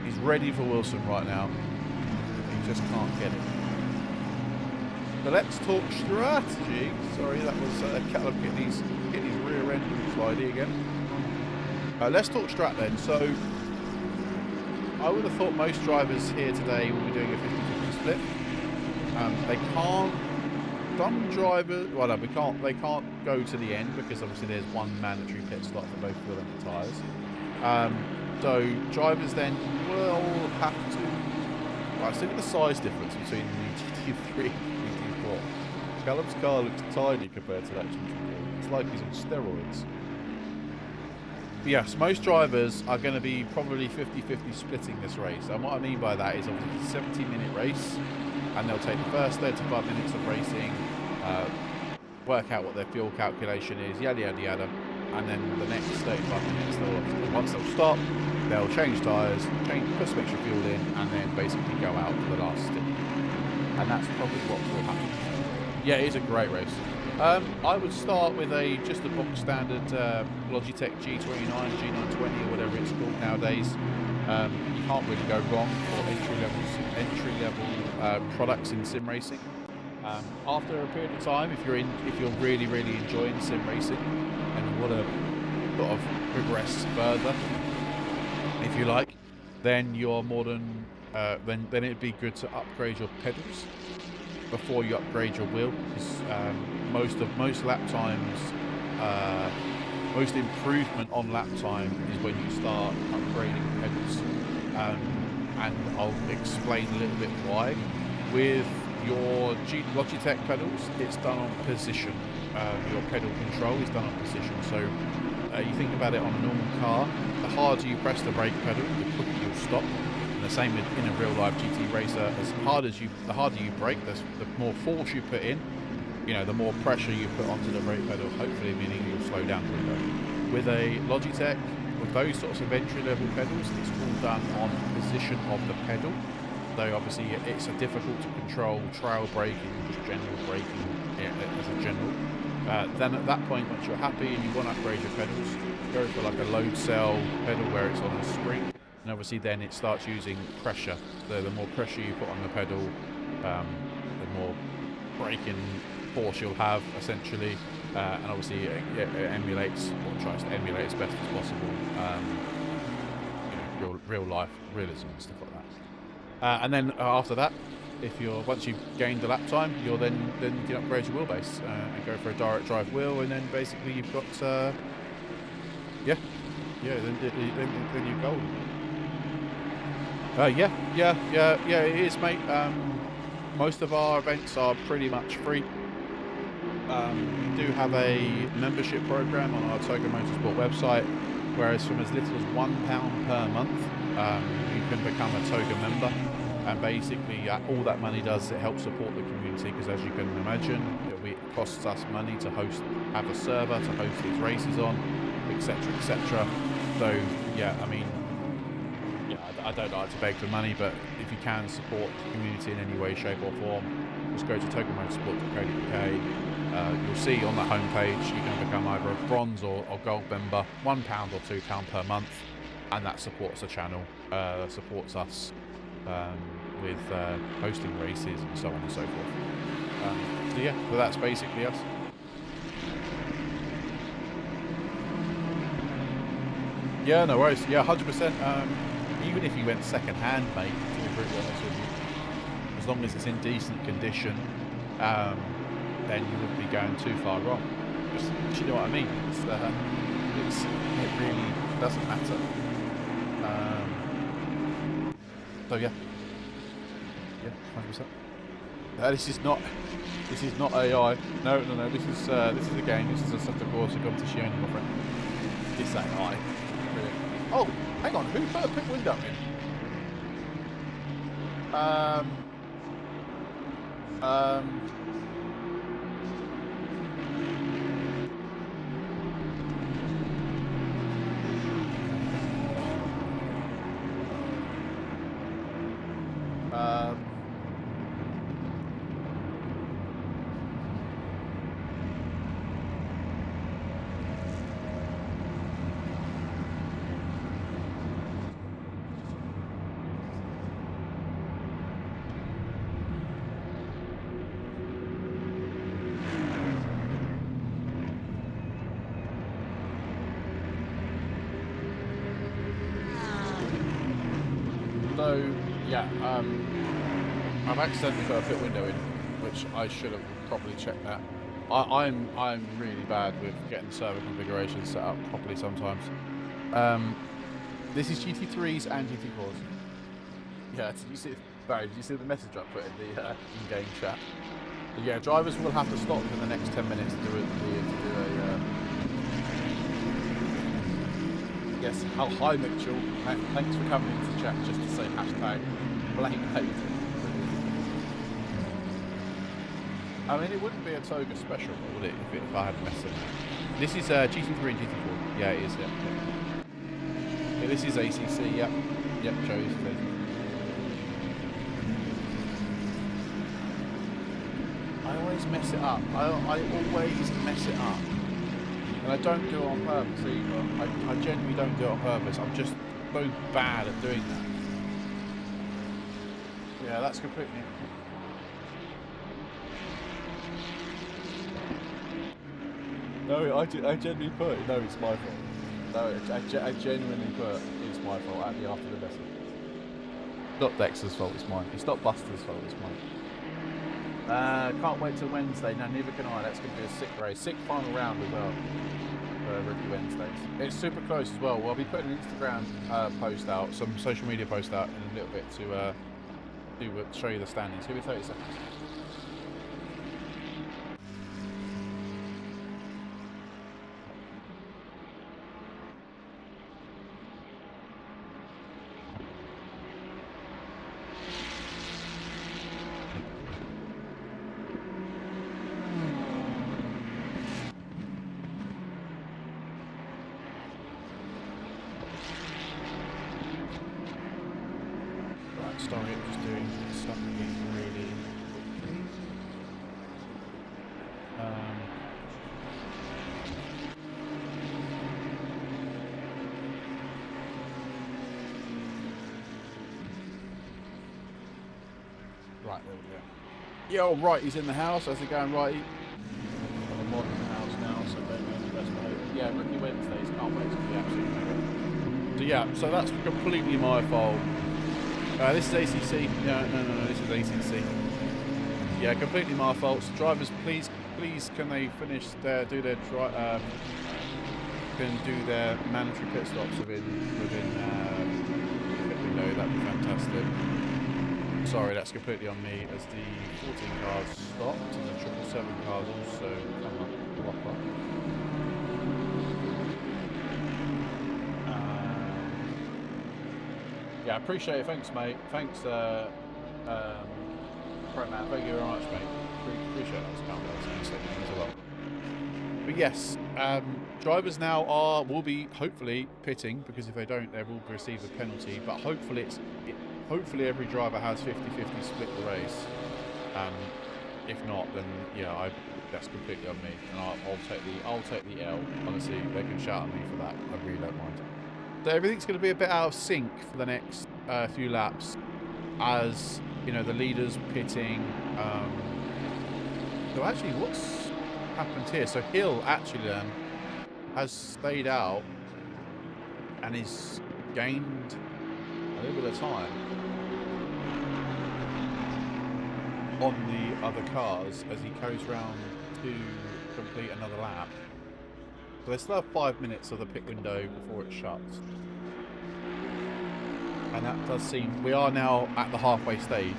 He's ready for Wilson right now. He just can't get it. But let's talk strategy. Sorry, that was Callum getting his rear end slidey again. Let's talk strat then. So, I would have thought most drivers here today will be doing a 50-50 split. They can't. Some drivers, well, no, they can't go to the end because obviously there's one mandatory pit stop for both wheel and tyres. So drivers then will have to. Right, let's look at the size difference between the GT3 and GT4. Callum's car looks tiny compared to that GT4. It's like he's on steroids. But yes, most drivers are going to be probably 50-50 splitting this race. And what I mean by that is obviously it's a 70-minute race, and they'll take the first 35 minutes of racing, work out what their fuel calculation is, yada yada yada, and then the next 35 minutes, once they'll stop, they'll change tyres, put some extra fuel in, and then basically go out for the last stint. And that's probably what will happen. Yeah, it is a great race. I would start with just a box standard Logitech G29, G920, or whatever it's called nowadays. You can't really go wrong for entry-level products in sim racing. After a period of time, if you're really enjoying sim racing and you want to sort of progress further, if you like, then you're more than then it'd be good to upgrade your pedals before you upgrade your wheel, because most lap times, most improvement on lap time is when you start upgrading pedals, and I'll explain a little bit why. With your Logitech pedals, it's done on position. Your pedal control is done on position. So you think about it on a normal car, the harder you press the brake pedal, the quicker you'll stop. And the same in a real life GT racer. The harder you brake, the more force you put in, the more pressure you put onto the brake pedal, hopefully meaning you'll slow down quicker. With a Logitech, with those sorts of entry-level pedals, it's all done on position of the pedal. Though obviously it's difficult to control trail braking, just general braking as a general. Then at that point, once you're happy and you want to upgrade your pedals, go for like a load cell pedal where it's on a spring. And obviously then it starts using pressure. So the more pressure you put on the pedal, the more braking force you'll have, essentially. And obviously it emulates, or tries to emulate as best as possible, real life realism and stuff like that. And then after that, once you've gained the lap time, you'll then you can upgrade your wheelbase and go for a direct drive wheel, and then basically you've got then you're golden. Yeah, it is, mate. Most of our events are pretty much free. We do have a membership program on our Togo Motorsport website, whereas from as little as £1 per month, you can become a Togo member. And basically, all that money does is it helps support the community, because as you can imagine, it costs us money to have a server to host these races on, etc., etc. So, yeah, I mean, I don't like to beg for money, but if you can support the community in any way, shape or form, just go to togomotorsport.co.uk. You'll see on the homepage you can become either a bronze or gold member, £1 or £2 per month, and that supports the channel, supports us with hosting races and so on and so forth. So yeah, so that's basically us. Yeah, no worries. Yeah, 100%. Even if you went second hand, mate, to be brutally honest with you, as long as it's in decent condition, then you wouldn't be going too far wrong. Just, do you know what I mean? It really doesn't matter. So yeah, 100%. This is not AI. No. This is a game. This is Assetto Corsa Competizione, my friend. This AI. Really. Oh, hang on. Who put a pit window in? So yeah, I've accidentally put a pit window in, which I should have probably checked that. I'm really bad with getting the server configuration set up properly sometimes. This is GT3s and GT4s. Yeah, did you see? Barry, did you see the message I put in the in-game chat? But yeah, drivers will have to stop in the next 10 minutes to do a yes, hi Mitchell. Thanks for coming into chat just to say hashtag blame Hayden. I mean, it wouldn't be a Toga special, would it, if I hadn't messed it up? This is GT3 and GT4. Yeah, it is, yeah. This is ACC, yep. Yep, Joey's ACC. I always mess it up. I always mess it up. And I don't do it on purpose either. I genuinely don't do it on purpose. I'm just so bad at doing that. Yeah, that's completely... No, I genuinely put it. No, it's my fault. No, I genuinely put it's my fault after the lesson. It's not Dexter's fault, it's mine. It's not Buster's fault, it's mine. Can't wait till Wednesday. No, neither can I. That's going to be a sick race. Sick final round as well. Rookie Wednesdays. It's super close as well. I'll be putting an Instagram post out, some social media post out in a little bit to show you the standings. Give me 30 seconds. Sorry, I'm just doing something really quickly. Right, there we go. Yeah, all right, he's in the house. How's it going, Righty? I'm on in the house now, so don't know the best way. Yeah, Rookie Wednesdays, can't wait to be absolutely mega. So yeah, so that's completely my fault. This is ACC. No, this is ACC. Yeah, completely my fault. So drivers, please, can they finish do their mandatory pit stops within the pit window? window, that'd be fantastic. Sorry, that's completely on me as the 14 cars stopped and the 777 cars also come up proper. Yeah, I appreciate it. Thanks, mate. Thanks, Pro Matt. Thank you very much, mate. Appreciate that. That means a lot. But yes, drivers now will be hopefully pitting, because if they don't, they will receive a penalty. But hopefully hopefully every driver has 50-50 split the race. If not, then yeah, that's completely on me, and I'll take the L. Honestly, they can shout at me for that. I really don't mind. So everything's going to be a bit out of sync for the next few laps, as you know, the leaders pitting. So actually, what's happened here? So Hill actually then has stayed out and is gained a little bit of time on the other cars as he goes round to complete another lap. So they still have 5 minutes of the pit window before it shuts. And that does seem... We are now at the halfway stage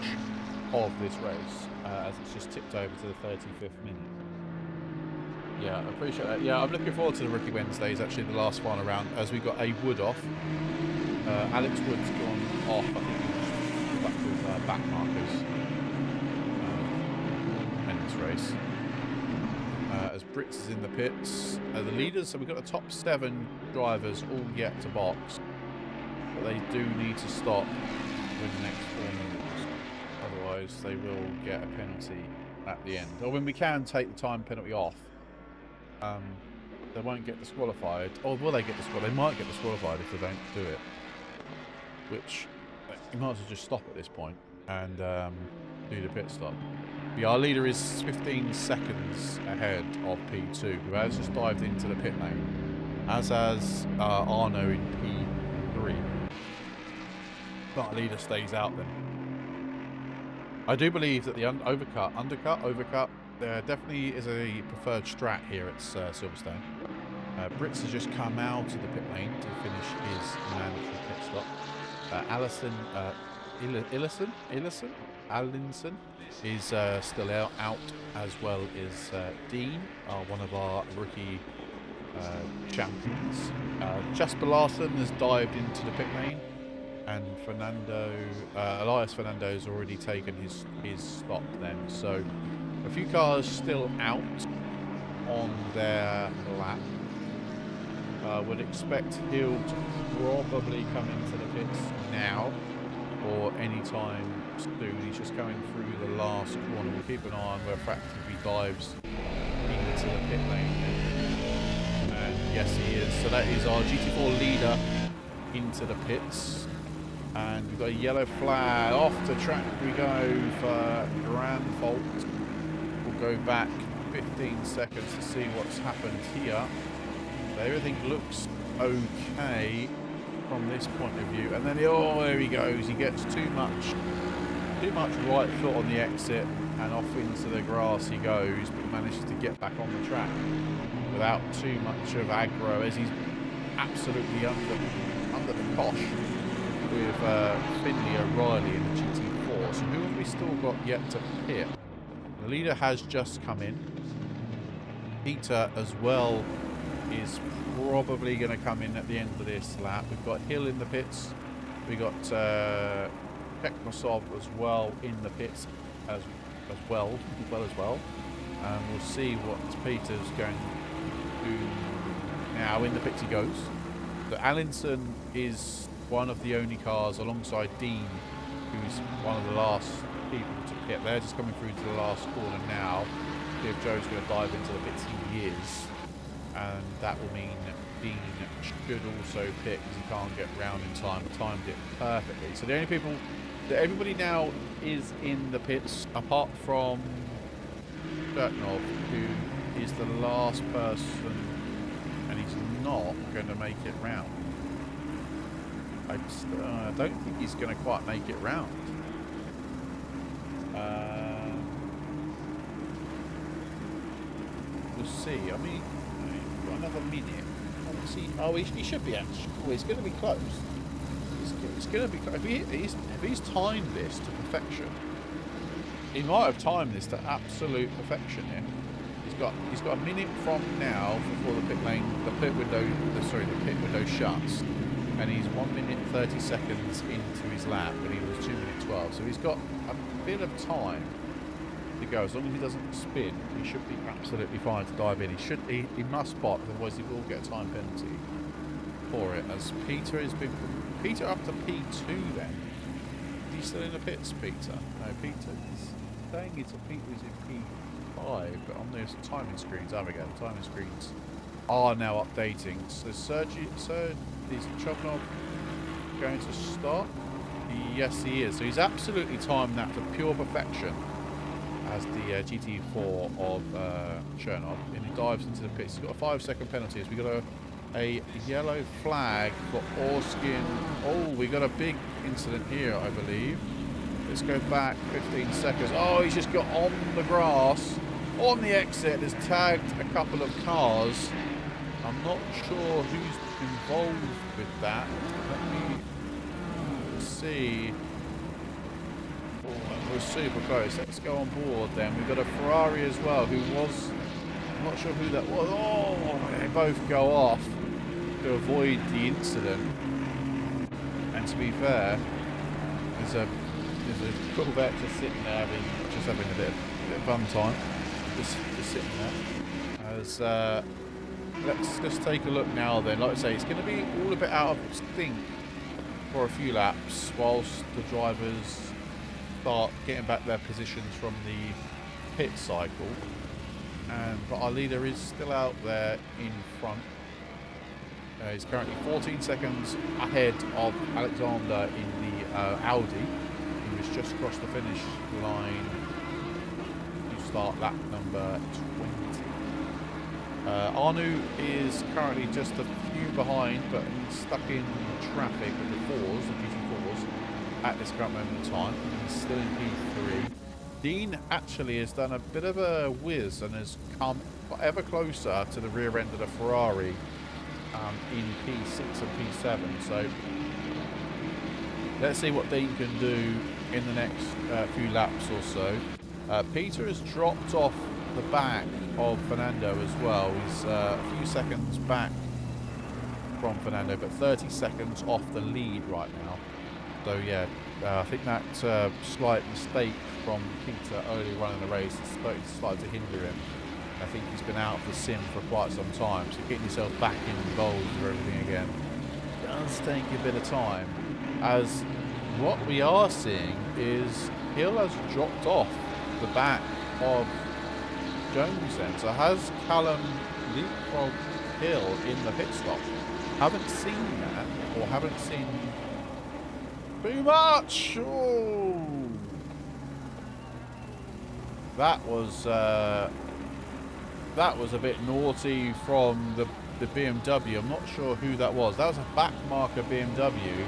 of this race, as it's just tipped over to the 35th minute. Yeah, I appreciate that. Yeah, I'm looking forward to the Rookie Wednesdays, actually, the last final round, as we got a Wood off. Alex Wood's gone off, I think he was stuck with back markers in this race. As Brits is in the pits. The leaders, so we've got the top 7 drivers all yet to box. But they do need to stop within the next 4 minutes. Otherwise, they will get a penalty at the end. Or when we can take the time penalty off, they won't get disqualified. Or will they get disqualified? They might get disqualified if they don't do it. Which, you might as well just stop at this point and do the pit stop. Yeah, our leader is 15 seconds ahead of P2, who has just dived into the pit lane, as has Arno in P3. But our leader stays out then. I do believe that the undercut, there definitely is a preferred strat here at Silverstone. Brits has just come out of the pit lane to finish his mandatory pit stop. Allinson is still out, as well as Dean, one of our rookie champions. Jasper Larson has dived into the pit lane, and Elias Fernando has already taken his stop then. So a few cars still out on their lap. Would expect Hill to probably come into the pits now or any time soon. He's just going through the last corner. We'll keep an eye on where Fractively dives into the pit lane. And yes, he is. So that is our GT4 leader into the pits. And we've got a yellow flag. Off the track we go for grand fault. We'll go back 15 seconds to see what's happened here. Everything looks okay from this point of view, and then there he goes. He gets too much right foot on the exit, and off into the grass he goes, but manages to get back on the track without too much of aggro, as he's absolutely under the cosh with Finley O'Reilly in the GT4. So who have we still got yet to pit? The leader has just come in. Peter as well is probably going to come in at the end of this lap. We've got Hill in the pits. We've got Teknosov as well in the pits as well. We'll see what Peter's going to do now. In the pits he goes. So Allinson is one of the only cars alongside Dean, who's one of the last people to pit. They're just coming through to the last corner now. If Joe's going to dive into the pits, he is. And that will mean Dean should also pit because he can't get round in time. Timed it perfectly. So the only people that everybody now is in the pits, apart from Bertnov, who is the last person, and he's not going to make it round. I don't think he's going to quite make it round. We'll see. I mean, another minute. Let's see. Oh, he should be actually. Oh, he's going to be close. He's it's going to be, if he's timed this to perfection, he might have timed this to absolute perfection here. He's got a minute from now before the pit window shuts, and he's 1 minute 30 seconds into his lap, and he was 2 minute 12. So he's got a bit of time to go. As long as he doesn't spin, he should be absolutely fine to dive in. He must spot, otherwise he will get a time penalty for it. As Peter up to P2 then. Is he still in the pits, Peter? No, Peter's saying he's in P5, but on the timing screens, there we go, the timing screens are now updating. So is Chobnov going to stop? Yes, he is. So he's absolutely timed that to pure perfection as the GT4 of Chernov, and he dives into the pits. He's got a 5-second penalty. So we got a yellow flag for Orskin. Oh, we got a big incident here, I believe. Let's go back 15 seconds. Oh, he's just got on the grass, on the exit, has tagged a couple of cars. I'm not sure who's involved with that. Let me see. Oh, we're super close. Let's go on board then. We've got a Ferrari as well, who was, I'm not sure who that was. Oh, they both go off to avoid the incident. And to be fair, there's a Corvette just sitting there, having a bit of fun time, just sitting there. As let's just take a look now. Then, like I say, it's going to be all a bit out of sync for a few laps, whilst the drivers start getting back their positions from the pit cycle. But our leader is still out there in front. He's currently 14 seconds ahead of Alexander in the Audi. He was just across the finish line to start lap number 20. Arnu is currently just a few behind, but stuck in traffic with the GT4s at this current moment in time. He's still in P3. Dean actually has done a bit of a whiz and has come ever closer to the rear end of the Ferrari in P6 and P7. So let's see what Dean can do in the next few laps or so. Peter has dropped off the back of Fernando as well. He's a few seconds back from Fernando, but 30 seconds off the lead right now. So yeah, I think that slight mistake from Peter early on in the race has started to hinder him. I think he's been out of the sim for quite some time, so getting yourself back involved with everything again does take a bit of time. As what we are seeing is Hill has dropped off the back of Jones then. So has Callum leapfrogged Hill in the pit stop? Haven't seen that, or haven't seen too much. Oh, that was a bit naughty from the BMW. I'm not sure who that was. That was a backmarker BMW,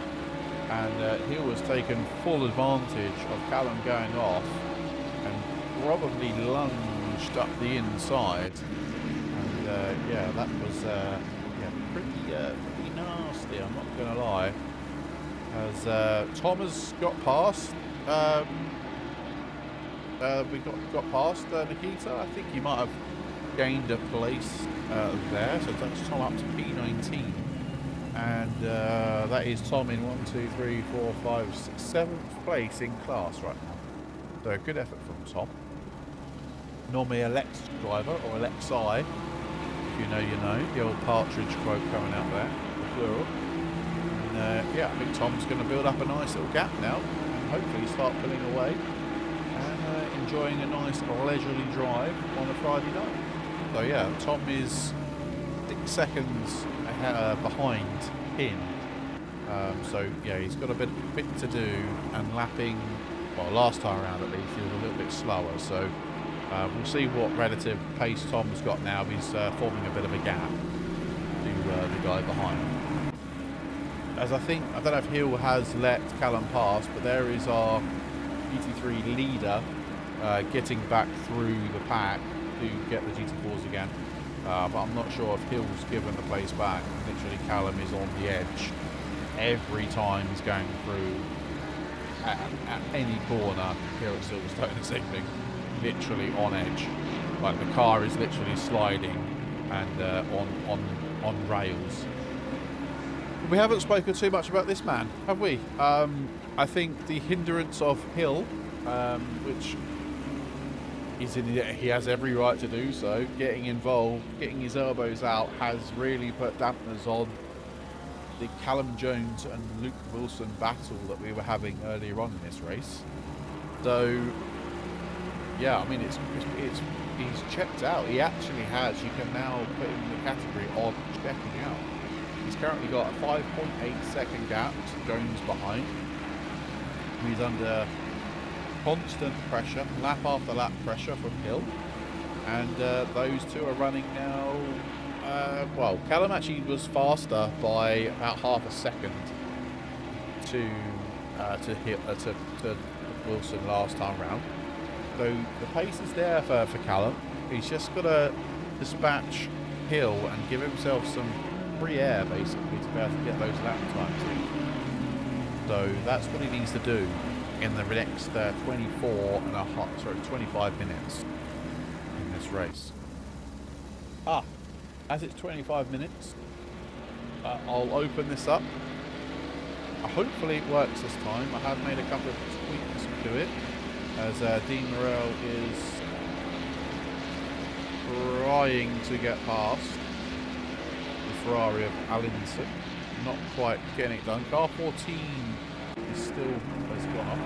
and Hill was taken full advantage of Callum going off and probably lunged up the inside. And yeah, that was pretty nasty, I'm not going to lie. As Thomas got past, we got past Nikita. I think he might have gained a place there, so that's Tom up to P19, and that is Tom in 1, 2, 3, 4, 5, 6, 7th place in class right now. So a good effort from Tom. Normally a Lex driver, or a Lexi, if you know you know, the old Partridge quote coming out there, the plural. And yeah, I think Tom's going to build up a nice little gap now, and hopefully start pulling away and enjoying a nice leisurely drive on a Friday night. So yeah, Tom is 6 seconds behind him. So yeah, he's got a bit to do, and lapping, well, last time around at least, he was a little bit slower. So we'll see what relative pace Tom's got now. He's forming a bit of a gap to the guy behind. As I don't know if Hill has let Callum pass, but there is our GT3 leader getting back through the pack to get the GT4s again. But I'm not sure if Hill's given the place back. Literally, Callum is on the edge every time he's going through at any corner here at Silverstone this evening, literally on edge. Like the car is literally sliding and on rails. We haven't spoken too much about this man, have we? I think the hindrance of Hill, which he has every right to do so, getting involved, getting his elbows out, has really put dampeners on the Callum Jones and Luke Wilson battle that we were having earlier on in this race. So, yeah, I mean, he's checked out. He actually has. You can now put him in the category of checking out. He's currently got a 5.8 second gap to Jones behind. He's under constant pressure, lap after lap pressure from Hill. And those two are running now. Well, Callum actually was faster by about half a second to Wilson last time round. So the pace is there for Callum. He's just got to dispatch Hill and give himself some free air, basically, to be able to get those lap times in. So that's what he needs to do in the next 25 minutes in this race. As it's 25 minutes, I'll open this up. Hopefully it works this time. I have made a couple of tweaks to it, as Dean Morel is trying to get past the Ferrari of Allinson. Not quite getting it done. Car 14 is still has gone up.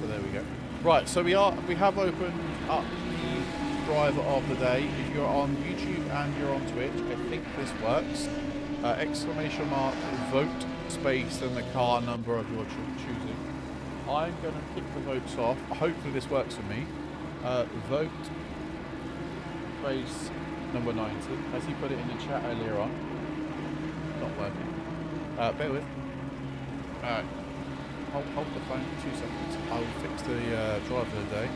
So there we go. Right, so we have opened up the driver of the day. If you're on YouTube and you're on Twitch, I think this works. Exclamation mark, vote, space, and the car number of your choosing. I'm going to kick the votes off. Hopefully this works for me. Vote, space, number 90. As he put it in the chat earlier on. Not working. Bear with. Alright. Hold the phone for 2 seconds. I'll fix the driver of the day.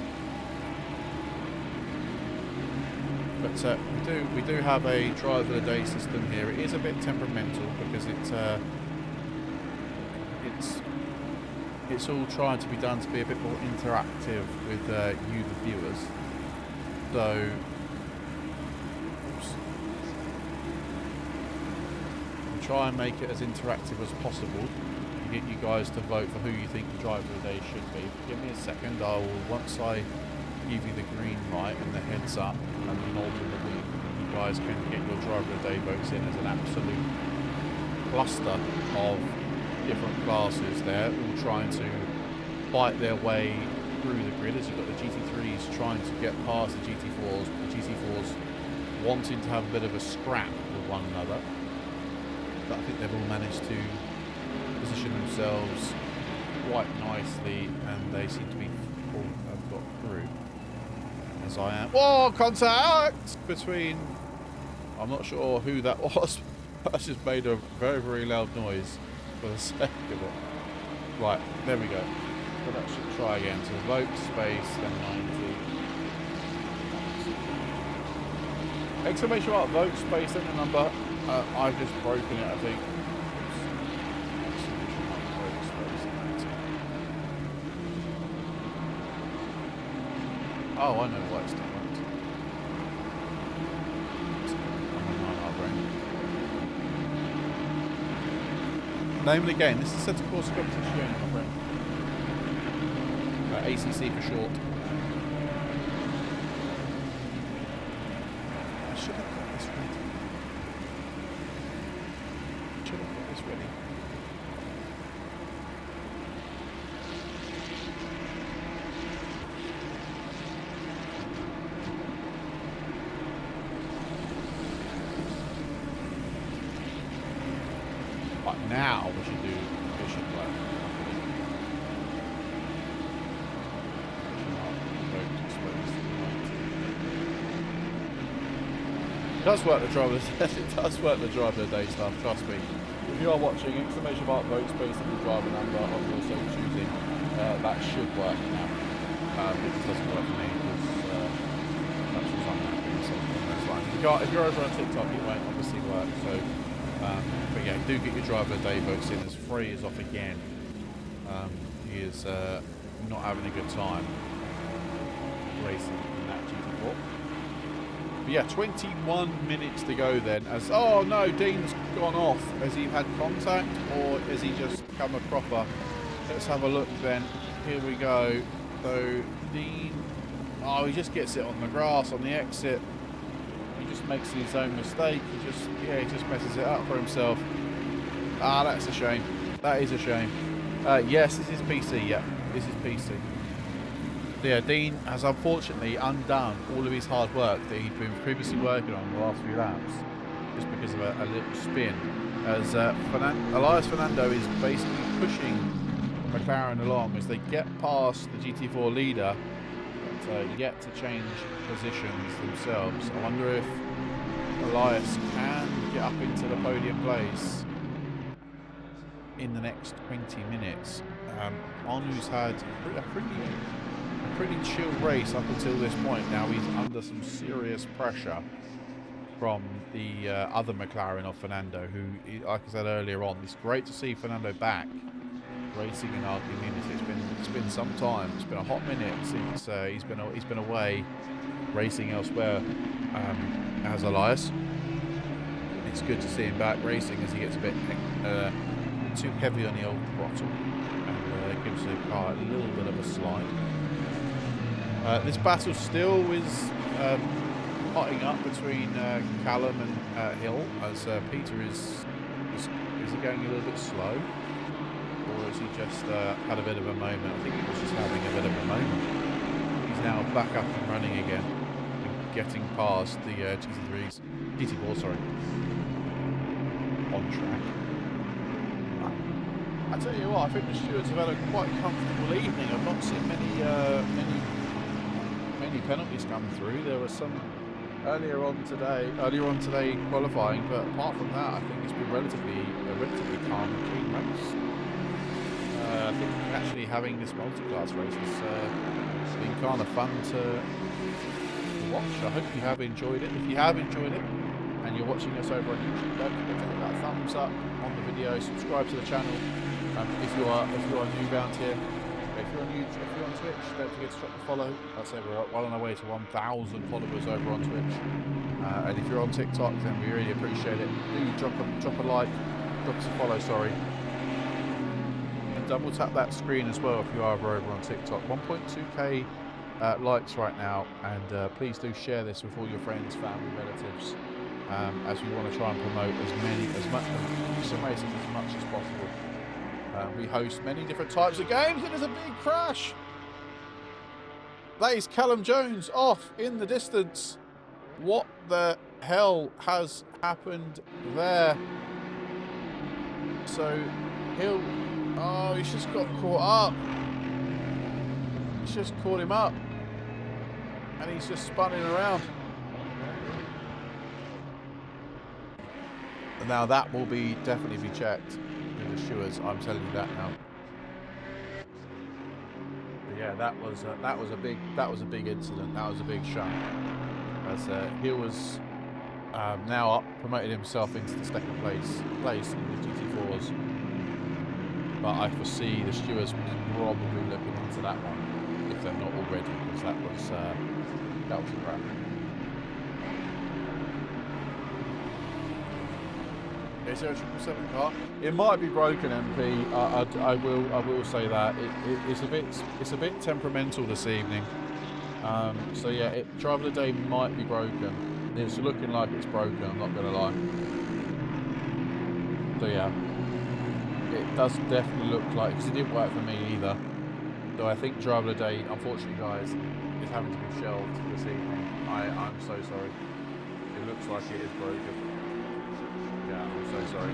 But we do have a driver of the day system here. It is a bit temperamental because it's all trying to be done to be a bit more interactive with you, the viewers. So we'll try and make it as interactive as possible to get you guys to vote for who you think the driver of the day should be. Give me a second. Once I give you the green light and the heads up and the nod and the wing, you guys can get your driver of the day votes in as an absolute cluster of different classes there, all trying to fight their way through the grid. As you've got the GT3s trying to get past the GT4s, the GT4s wanting to have a bit of a scrap with one another. But I think they've all managed to position themselves quite nicely, and they seem to be all have got through. As I am. Whoa, contact between. I'm not sure who that was. I just made a very, very loud noise for the sake of it. Right, there we go. So that should try again. So vote, space, then 90. Exclamation mark, vote, space, then the number. I've just broken it, I think. Exclamation mark, vote, space, then 90. Oh, I know why it's not right. Name of the game. This is Assetto Corsa Competizione, my friend. ACC for short. I should have got this ready. Should have got this ready. But now we should do mission work. It does work the driver. It does work the driver of the day stuff. Trust me. If you are watching, exclamation mark vote space and the driver number of your so choosing, that should work now. It just doesn't work for me because that's just unhappy. So that's fine. If you're over on TikTok, it won't obviously work. So But yeah, do get your driver of the day votes in as Free is off again. He is not having a good time racing in that GT4. But yeah, 21 minutes to go then. As oh no, Dean's gone off. Has he had contact or has he just come a cropper? Let's have a look then. Here we go. So Dean, oh, he just gets it on the grass on the exit. He just makes his own mistake. He just messes it up for himself. Ah, that's a shame. That is a shame. Yes, this is PC. Yeah, this is PC. So yeah, Dean has unfortunately undone all of his hard work that he'd been previously working on the last few laps, just because of a little spin. As Elias Fernando is basically pushing McLaren along as they get past the GT4 leader, but yet to change positions themselves. I wonder if Elias can get up into the podium place in the next 20 minutes. Anu's had a pretty chill race up until this point. Now he's under some serious pressure from the other McLaren of Fernando, who, like I said earlier on, it's great to see Fernando back racing in our community. It's been some time. It's been a hot minute since he's been away racing elsewhere as Elias. It's good to see him back racing as he gets a bit too heavy on the old throttle and gives the car a little bit of a slide. This battle still is hotting up between Callum and Hill, as Peter is he going a little bit slow, or has he just had a bit of a moment? I think he was just having a bit of a moment. He's now back up and running again, and getting past the GT4, sorry, on track. I tell you what, I think the stewards have had a quite comfortable evening. I've not seen many penalties come through. There was some earlier on today qualifying, but apart from that, I think it's been a relatively calm and clean race. I think actually having this multi-class race has been kind of fun to watch. I hope you have enjoyed it. If you have enjoyed it and you're watching us over on YouTube, don't forget to hit that thumbs up on the video, subscribe to the channel. If you are new around here, if you're on YouTube, if you're on Twitch, don't forget to drop a follow. I'd say we're well on our way to 1,000 followers over on Twitch. And if you're on TikTok, then we really appreciate it. Do drop a like, drop us a follow, sorry. And double tap that screen as well if you are over on TikTok. 1.2k likes right now, and please do share this with all your friends, family, relatives, as we want to try and promote as much races as much as possible. We host many different types of games, and there's a big crash. That is Callum Jones off in the distance. What the hell has happened there? So Hill, oh, he's just got caught up. He's just caught him up, and he's just spinning around. And now that will definitely be checked. The stewards, I'm telling you that now. But yeah, that was a big incident. That was a big shunt. As he was now up, promoted himself into the second place in the GT4s. But I foresee the stewards probably looking into that one if they're not already, because that was a crap. Is there a 777 car? It might be broken, MP. I will say that it's a bit temperamental this evening. So yeah, driver of the day might be broken. It's looking like it's broken. I'm not gonna lie. So yeah, it does definitely look like, because it didn't work for me either. So I think driver of the day, unfortunately, guys, is having to be shelved this evening. I'm so sorry. It looks like it is broken. Yeah, I'm so sorry.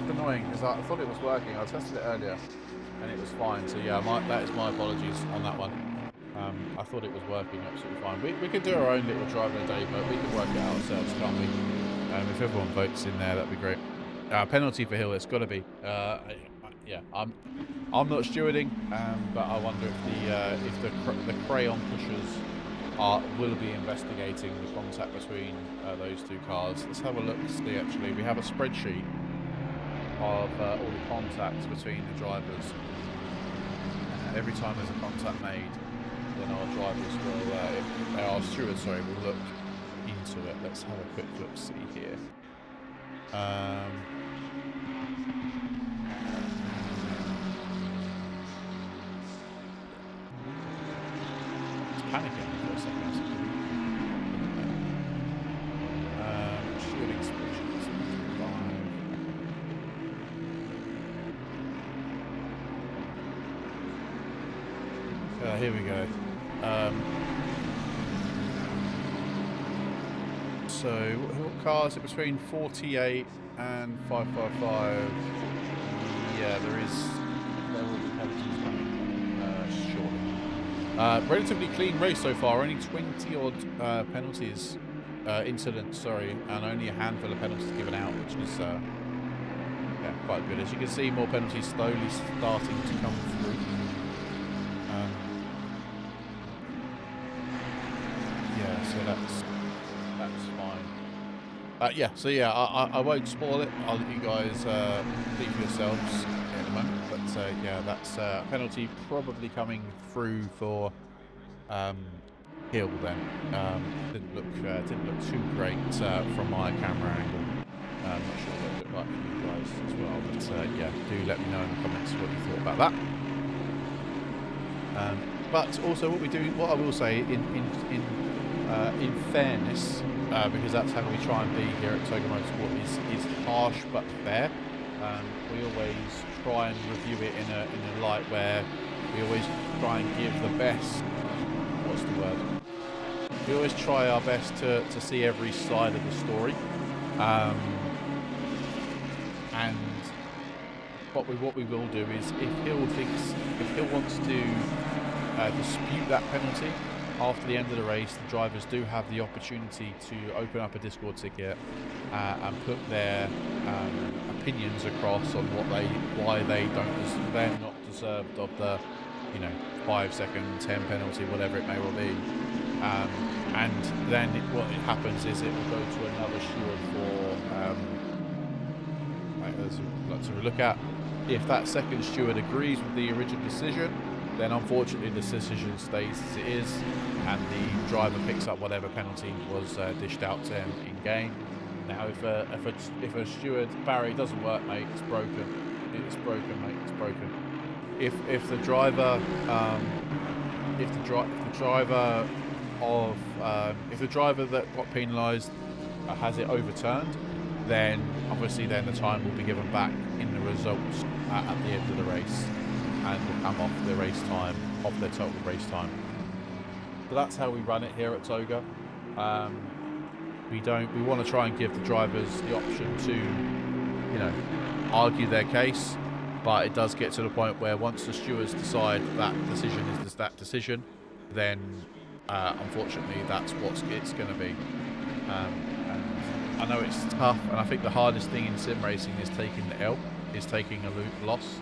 It's annoying because I thought it was working. I tested it earlier and it was fine. So yeah, that is my apologies on that one. I thought it was working absolutely fine. We could do our own little driver of the day, but we can work it out ourselves, can't we? If everyone votes in there, that'd be great. Penalty for Hill, it's got to be. Yeah, I'm not stewarding, but I wonder if the crayon pushers will be investigating the contact between those two cars. Let's have a look. See, actually, we have a spreadsheet of all the contacts between the drivers. Every time there's a contact made, then our drivers will, our stewards, sorry, will look into it. Let's have a quick look. See here. Panicking for a second. Shooting spreadsheets. Here we go. So, what car is it between 48 and 555? Yeah, there will be penalties coming shortly. Relatively clean race so far, only 20 odd penalties, incidents, sorry, and only a handful of penalties given out, which is yeah, quite good. As you can see, more penalties slowly starting to come through. Yeah, so that's fine. Yeah, so yeah, I won't spoil it. I'll let you guys leave yourselves in a moment. But yeah, that's a penalty probably coming through for Hill then. Didn't look too great from my camera angle. I'm not sure what it looked like for you guys as well. But yeah, do let me know in the comments what you thought about that. But also, what I will say in fairness, because that's how we try and be here at Toga Motorsport, is harsh but fair. We always try and review it in a light where we always try and give the best. What's the word? We always try our best to see every side of the story. And what we will do is if Hill wants to dispute that penalty after the end of the race, the drivers do have the opportunity to open up a Discord ticket and put their opinions across on why they're not deserved of the 5 second, 10 penalty, whatever it may well be. And then what happens is it will go to another steward to look at. If that second steward agrees with the original decision, then unfortunately the decision stays as it is, and the driver picks up whatever penalty was dished out to him in game. Now, if a steward, Barry, doesn't work, mate, it's broken. It's broken, mate. It's broken. If the driver that got penalised has it overturned, then obviously the time will be given back in the results at the end of the race, and will come off the race time, off their total race time. So that's how we run it here at Toga. We want to try and give the drivers the option to, argue their case, but it does get to the point where once the stewards decide that decision is that decision, then unfortunately that's what it's going to be. And I know it's tough, and I think the hardest thing in sim racing is taking the L, is taking a loss.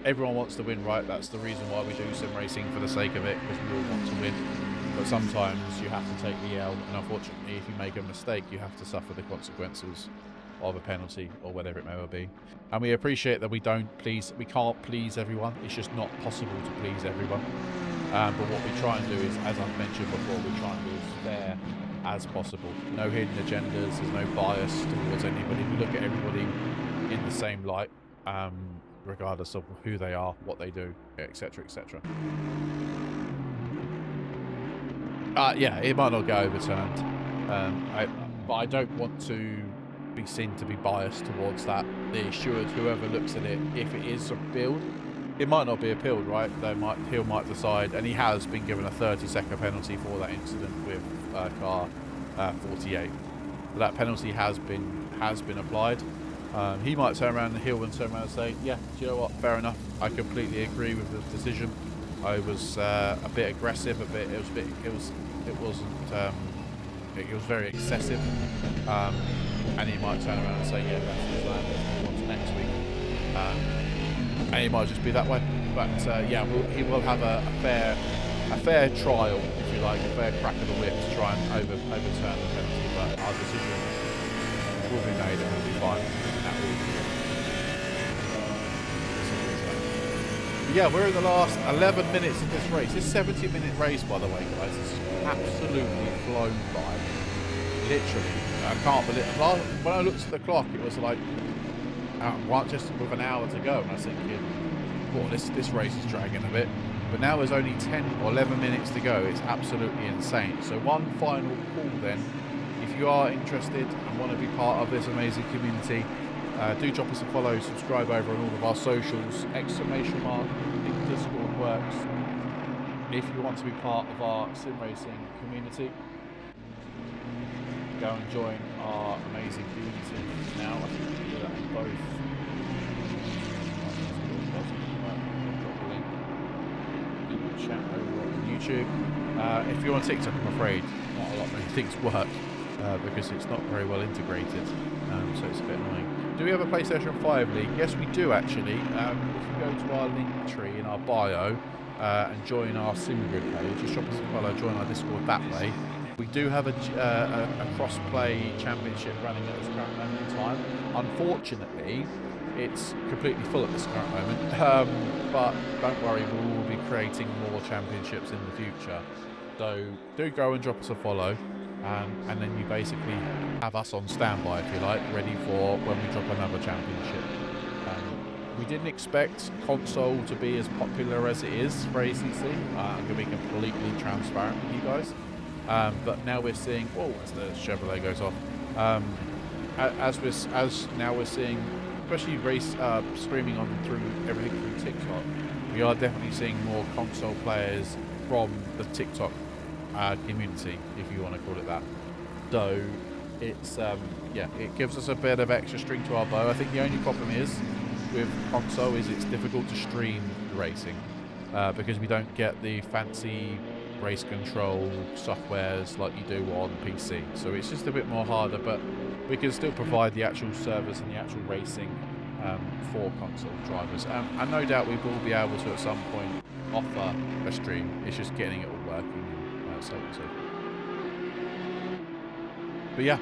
Everyone wants to win, right? That's the reason why we do sim racing, for the sake of it, because we all want to win. But sometimes you have to take the L, and unfortunately, if you make a mistake, you have to suffer the consequences of a penalty or whatever it may well be. And we appreciate that we can't please everyone. It's just not possible to please everyone. But what we try and do is, as I've mentioned before, we try and be as fair as possible. No hidden agendas. There's no bias towards anybody. We look at everybody in the same light, regardless of who they are, what they do, etc., etc. Yeah, it might not get overturned, but I don't want to be seen to be biased towards that. The steward, whoever looks at it, if it is appealed, it might not be appealed, right? Hill might decide, and he has been given a 30-second penalty for that incident with car 48. So that penalty has been applied. He might turn around and Hill and turn around and say, yeah, do you know what, fair enough, I completely agree with the decision. I was a bit aggressive, it was very excessive, and he might turn around and say, yeah, that's his land, let's move on to next week, and it might just be that way. But yeah, he will have a fair trial, if you like, a fair crack of the whip to try and overturn the penalty. But our decision will be made and we'll be fine. And that will be it. Yeah, we're in the last 11 minutes of this race. This 70-minute race, by the way, guys, is absolutely flown by. Literally, I can't believe it. When I looked at the clock, it was like just with an hour to go, and I was thinking, well, this race is dragging a bit. But now there's only 10 or 11 minutes to go. It's absolutely insane. So one final call then. If you are interested and want to be part of this amazing community, do drop us a follow, subscribe over on all of our socials, ! Discord works. If you want to be part of our sim racing community, go and join our amazing community now. I think we can do that on both. Drop a link in the chat over on YouTube. If you're on TikTok, I'm afraid not a lot many things work because it's not very well integrated, so it's a bit annoying. Do we have a PlayStation 5 league? Yes, we do actually. If you go to our link tree in our bio and join our SimGrid page, just drop us a follow, join our Discord that way. We do have a cross-play championship running at this current moment in time. Unfortunately, it's completely full at this current moment, but don't worry, we will be creating more championships in the future. So do go and drop us a follow. And then you basically have us on standby, if you like, ready for when we drop another championship. We didn't expect console to be as popular as it is for ACC. I'm going to be completely transparent with you guys. But now we're seeing, whoa, as the Chevrolet goes off, now we're seeing, especially race streaming on through everything through TikTok, we are definitely seeing more console players from the TikTok community, if you want to call it that. So it's yeah, it gives us a bit of extra string to our bow. I think the only problem is with console is it's difficult to stream the racing because we don't get the fancy race control softwares like you do on PC. So it's just a bit more harder, but we can still provide the actual service and the actual racing for console drivers. And no doubt we will be able to at some point offer a stream. It's just getting it all working. So. But yeah,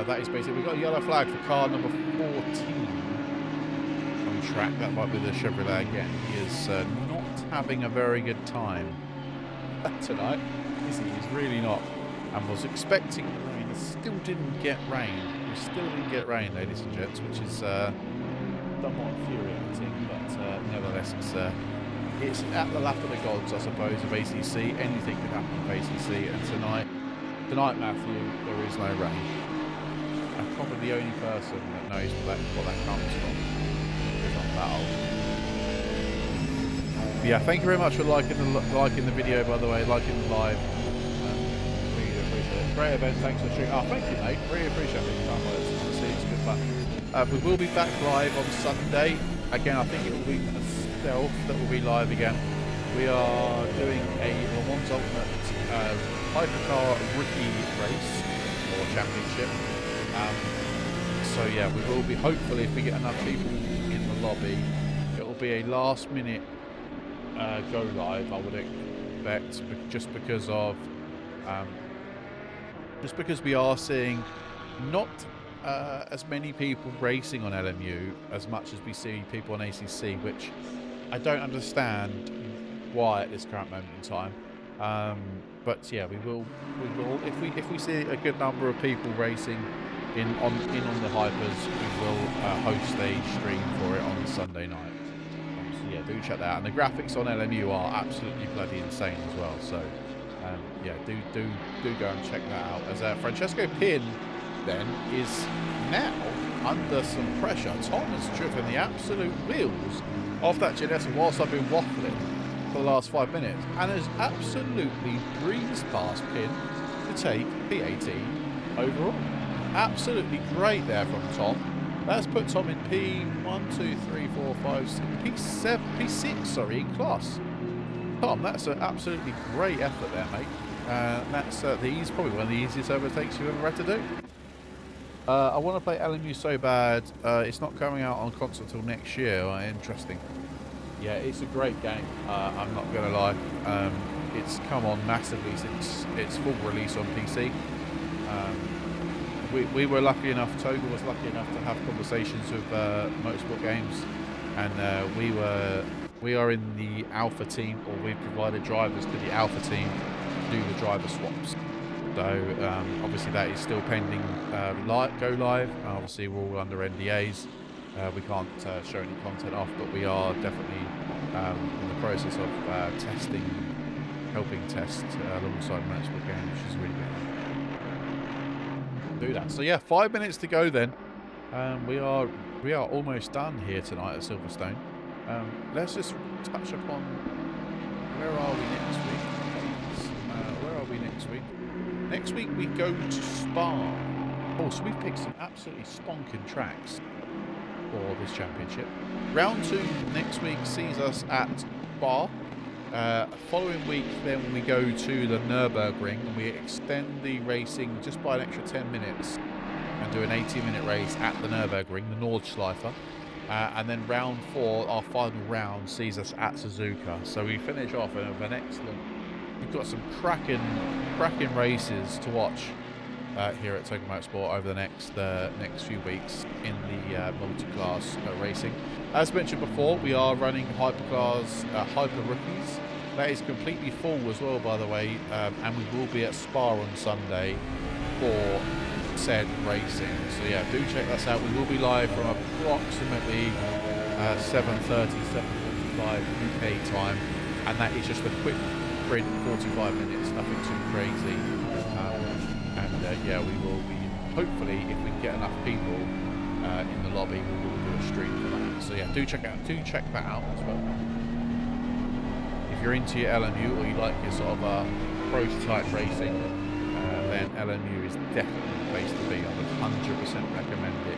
that is basically, we've got a yellow flag for car number 14 on track. That might be the Chevrolet again. He is not having a very good time tonight, is he? He's really not. And was expecting rain. Still didn't get rain. We still didn't get rain, ladies and gents, which is somewhat infuriating, but nevertheless it's at the lap of the gods, I suppose, of ACC. Anything could happen with ACC, and tonight, Matthew, there is no rain. I'm probably the only person that knows what that comes from, because I'm that old. Yeah, thank you very much for liking the video, by the way, liking the live. Really appreciate it. Great event, thanks for streaming. Oh, thank you, mate. Really appreciate it. Honestly, it's good fun. We will be back live on Sunday. Again, I think it will be Stealth that will be live again. We are doing a Le Mans Ultimate Hypercar Rookie Race or Championship. So yeah, we will be, hopefully if we get enough people in the lobby, it will be a last minute go live, I would expect, just because we are seeing not as many people racing on LMU as much as we see people on ACC, which I don't understand why at this current moment in time. But yeah, we will if we see a good number of people racing on the hypers, we will host a stream for it on Sunday night. So yeah, do check that out. And the graphics on LMU are absolutely bloody insane as well. So yeah, do go and check that out. As Francesco Pin then is now under some pressure. Tom has driven the absolute wheels off that Ginetta whilst I've been waffling for the last 5 minutes, and has absolutely breezed past Pin to take P18 overall. Absolutely great there from Tom. That's put Tom in P1, 2, 3, 4, 5, 6, P6, sorry, in class. Tom, that's an absolutely great effort there, mate. That's he's probably one of the easiest overtakes you've ever had to do. I want to play LMU so bad. It's not coming out on console till next year. Interesting. Yeah, it's a great game. I'm not going to lie. It's come on massively since its full release on PC. We were lucky enough, Toga was lucky enough to have conversations with Motorsport Games, and we are in the alpha team, or we've provided drivers to the alpha team to do the driver swaps. So obviously that is still pending go live. Obviously we're all under NDAs. We can't show any content off, but we are definitely in the process of testing, helping test alongside Motorsport Games, which is really good. Do that. So yeah, 5 minutes to go then. We are almost done here tonight at Silverstone. Let's just touch upon where are we next week. Where are we next week? Next week we go to Spa. Oh, so we've picked some absolutely stonking tracks for this championship. Round 2 next week sees us at Spa. Following week then we go to the Nürburgring and we extend the racing just by an extra 10 minutes and do an 18-minute race at the Nürburgring, the Nordschleife. And then round 4, our final round, sees us at Suzuka. So we finish off with an excellent... We've got some cracking races to watch here at Toga Motorsport over the next few weeks in the multi-class racing. As mentioned before, we are running Hypercars Hyper Rookies. That is completely full as well, by the way, and we will be at Spa on Sunday for said racing. So yeah, do check us out. We will be live from approximately 7:30, 7:45 UK time, and that is just a quick sprint, 45 minutes, nothing too crazy. Yeah, we will be, hopefully, if we get enough people in the lobby, we will do a stream for that. So yeah, do check that out as well. If you're into your LMU or you like your sort of prototype racing, then LMU is definitely the place to be. I would 100% recommend it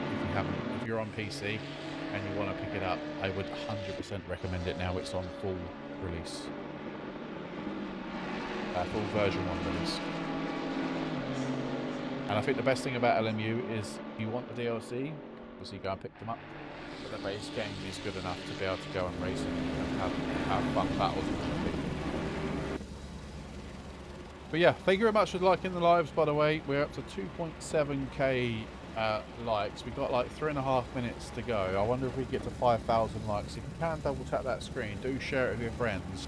if you're on PC and you want to pick it up. I would 100% recommend it now. It's on full release, full version 1 release. And I think the best thing about LMU is if you want the DLC, obviously go and pick them up. But the base game is good enough to be able to go and race and have fun battles with other people. But yeah, thank you very much for liking the lives, by the way. We're up to 2.7k likes. We've got like 3.5 minutes to go. I wonder if we get to 5,000 likes. If you can double tap that screen, do share it with your friends.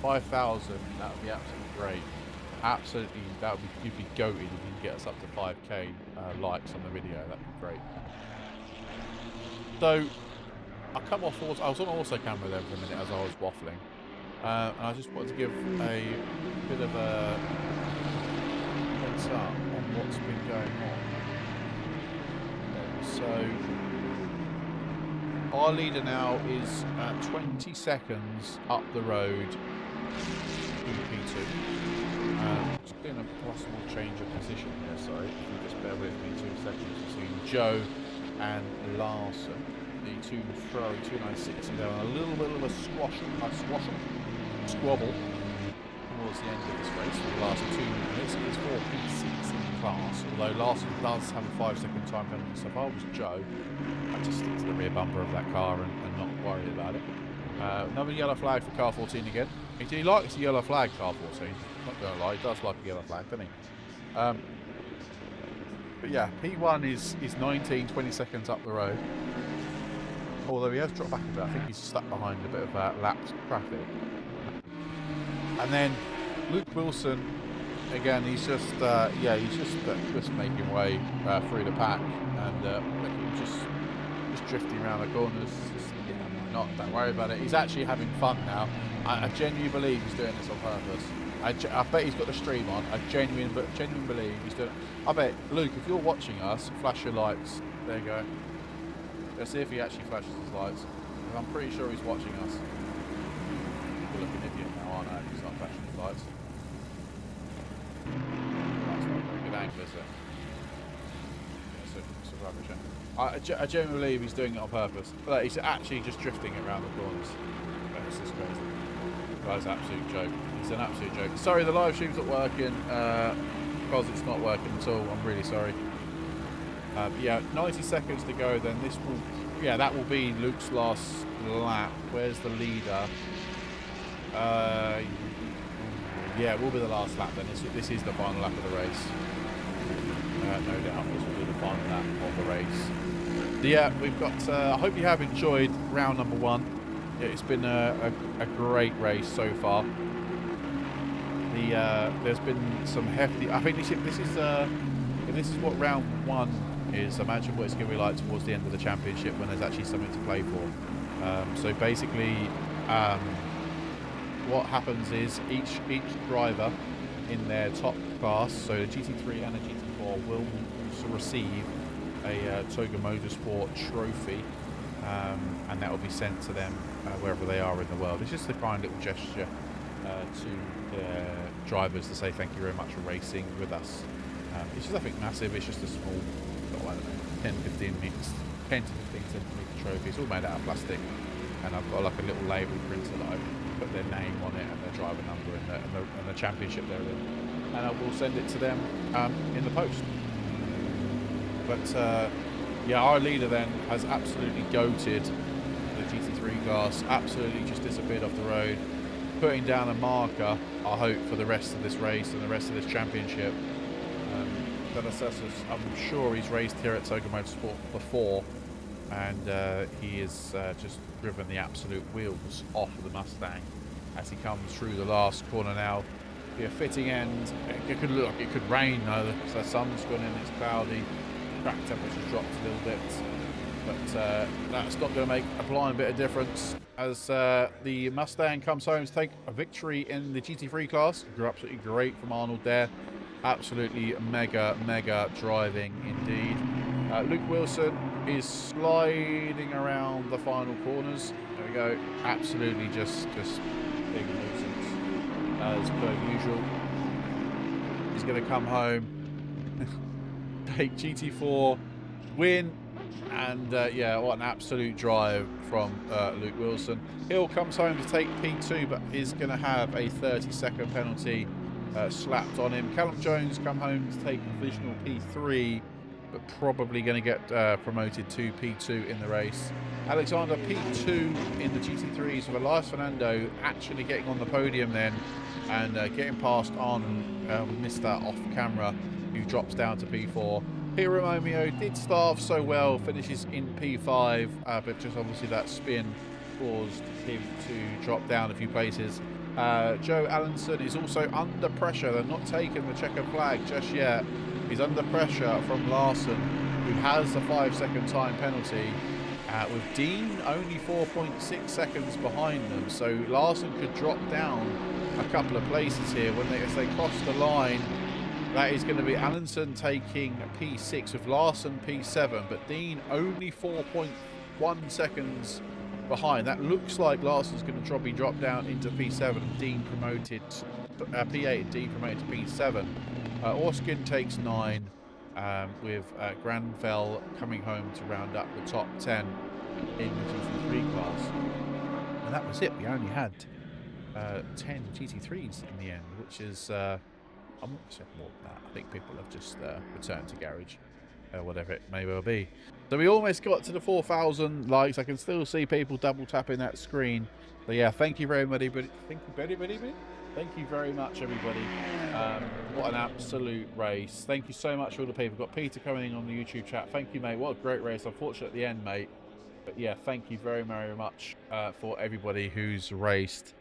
5,000, that would be absolutely great. Absolutely, you'd be goated if you can get us up to 5k likes on the video. That'd be great. So I come off. I was on also camera there for a minute as I was waffling, and I just wanted to give a bit of a heads up on what's been going on. So our leader now is 20 seconds up the road in P2. Just doing a possible change of position here, sorry. If you just bear with me 2 seconds. You're seeing Joe and Larson, the two Ferrari 296, and they're on a little bit of a squabble towards the end of this race for the last 2 minutes. It's 4 P6 in the class, although Larson does have a 5-second time penalty. So if I was Joe, I'd just stick to the rear bumper of that car and not worry about it. Another yellow flag for car 14 again. He likes the yellow flag, car 14. Not going to lie, he does like a yellow flag, doesn't he? But yeah, P1 is 20 seconds up the road. Although he has dropped back a bit. I think he's stuck behind a bit of lapped traffic. And then Luke Wilson, again, he's just just making way through the pack, and just drifting around the corners. Don't worry about it. He's actually having fun now. I genuinely believe he's doing this on purpose. I bet he's got the stream on. I genuinely believe he's doing it. I bet, Luke, if you're watching us, flash your lights. There you go. Let's see if he actually flashes his lights. I'm pretty sure he's watching us. We're looking at you now, aren't I? He's not flashing his lights. That's not a very good angle, is it? Yeah, it's a rubbish angle. I genuinely believe he's doing it on purpose. But he's actually just drifting around the corners. This is crazy. That's an absolute joke. It's an absolute joke. Sorry, the live stream's not working because it's not working at all. I'm really sorry. Yeah, 90 seconds to go. Then this will yeah, that will be Luke's last lap. Where's the leader? Yeah, it will be the last lap then. This is the final lap of the race. No doubt this will be the final lap of the race. So yeah, we've got, I hope you have enjoyed round number 1. Yeah, it's been a great race so far. There's been some hefty, I think this is what round 1 is. Imagine what it's going to be like towards the end of the championship when there's actually something to play for. So basically, what happens is each driver in their top class, so the GT3 and the GT4, will receive a Toga Motorsport trophy, and that will be sent to them wherever they are in the world. It's just a kind little gesture to the drivers to say thank you very much for racing with us. It's just nothing massive. It's just a small, I don't know, 10 to 15 centimetre trophy. It's all made out of plastic, and I've got like a little label printer that I put their name on it and their driver number and the championship they're in, and I will send it to them in the post. But yeah, our leader then has absolutely goated the GT3 class, absolutely just disappeared off the road, putting down a marker, I hope, for the rest of this race and the rest of this championship. I'm sure he's raced here at Toga Motorsport before, and he has just driven the absolute wheels off of the Mustang as he comes through the last corner now. Be a fitting end. It could look like it could rain though, because the sun's gone in, it's cloudy, track temperature's dropped a little bit, but that's not going to make a blind bit of difference as the Mustang comes home to take a victory in the GT3 class. Absolutely great from Arnold there. Absolutely mega driving indeed. Luke Wilson is sliding around the final corners. There we go. Absolutely just big nuisance as per usual. He's going to come home, take GT4 win, and yeah, what an absolute drive from Luke Wilson. Hill comes home to take P2, but is going to have a 30-second penalty slapped on him. Callum Jones come home to take provisional P3, but probably going to get promoted to P2 in the race. Alexander P2 in the GT3s with Elias Fernando actually getting on the podium then, and getting past on Mr. Off Camera, who drops down to P4. Peter Romeo did start off so well, finishes in P5, but just obviously that spin caused him to drop down a few places. Joe Allenson is also under pressure. They're not taking the checkered flag just yet. He's under pressure from Larson, who has a 5-second time penalty, with Dean only 4.6 seconds behind them. So Larson could drop down a couple of places here as they cross the line. That is going to be Allenson taking P6 with Larson P7, but Dean only 4.1 seconds behind. That looks like Larson's going to be dropped down into P7 and Dean promoted, P8 and Dean promoted to P7. Orskin takes 9, with Granville coming home to round up the top 10 in the GT3 class. And that was it. We only had 10 GT3s in the end, which is, I'm not saying more than that. I think people have just returned to garage, whatever it may well be. So we almost got to the 4,000 likes. I can still see people double tapping that screen. But yeah, thank you very much, everybody. Thank you very much, everybody. What an absolute race. Thank you so much for all the people. We've got Peter coming in on the YouTube chat. Thank you, mate. What a great race. Unfortunate at the end, mate. But yeah, thank you very much for everybody who's raced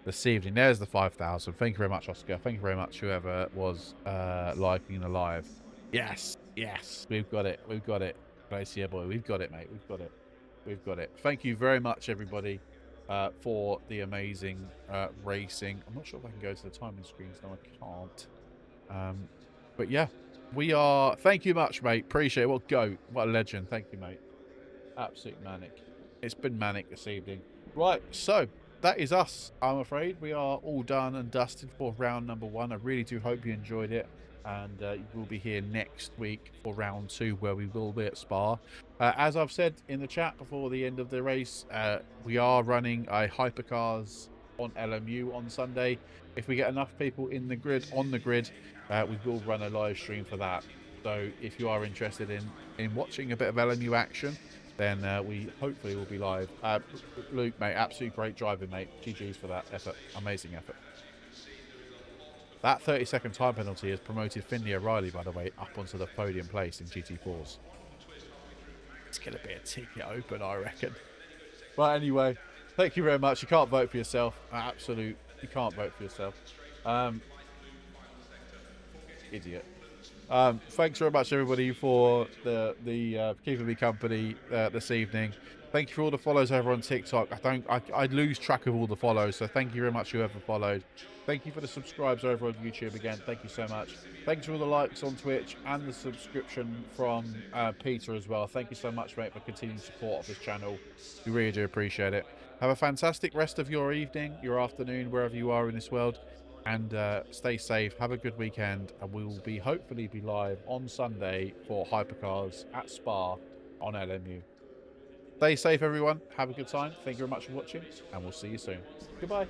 this evening. There's the 5,000. Thank you very much, Oscar. Thank you very much, whoever was liking the live. Yes, we've got it. Glacier boy, we've got it, mate. We've got it. Thank you very much, everybody, for the amazing racing. I'm not sure if I can go to the timing screens. No, I can't. But yeah, we are. Thank you much, mate. Appreciate it. What goat. What a legend. Thank you, mate. Absolute manic. It's been manic this evening. Right, so that is us. I'm afraid we are all done and dusted for round number 1. I really do hope you enjoyed it, and you will be here next week for round 2, where we will be at Spa. As I've said in the chat before the end of the race, we are running a hypercars on LMU on Sunday. If we get enough people in the grid, we will run a live stream for that. So if you are interested in watching a bit of LMU action, then we hopefully will be live. Luke, mate, absolutely great driving, mate. GG's for that effort. Amazing effort. That 30-second time penalty has promoted Finley O'Reilly, by the way, up onto the podium place in GT4s. It's going to be a ticket open, I reckon. But anyway, thank you very much. You can't vote for yourself. Absolute, you can't vote for yourself. Idiot. Thanks very much, everybody, for the keeping me company this evening. Thank you for all the follows over on TikTok. I lose track of all the follows, so thank you very much, whoever followed. Thank you for the subscribes over on YouTube again. Thank you so much. Thanks for all the likes on Twitch and the subscription from Peter as well. Thank you so much, mate, for continuing support of this channel. We really do appreciate it. Have a fantastic rest of your evening, your afternoon, wherever you are in this world. And stay safe, have a good weekend, and we will hopefully be live on Sunday for Hypercars at Spa on LMU. Stay safe, everyone. Have a good time. Thank you very much for watching, and we'll see you soon. Goodbye.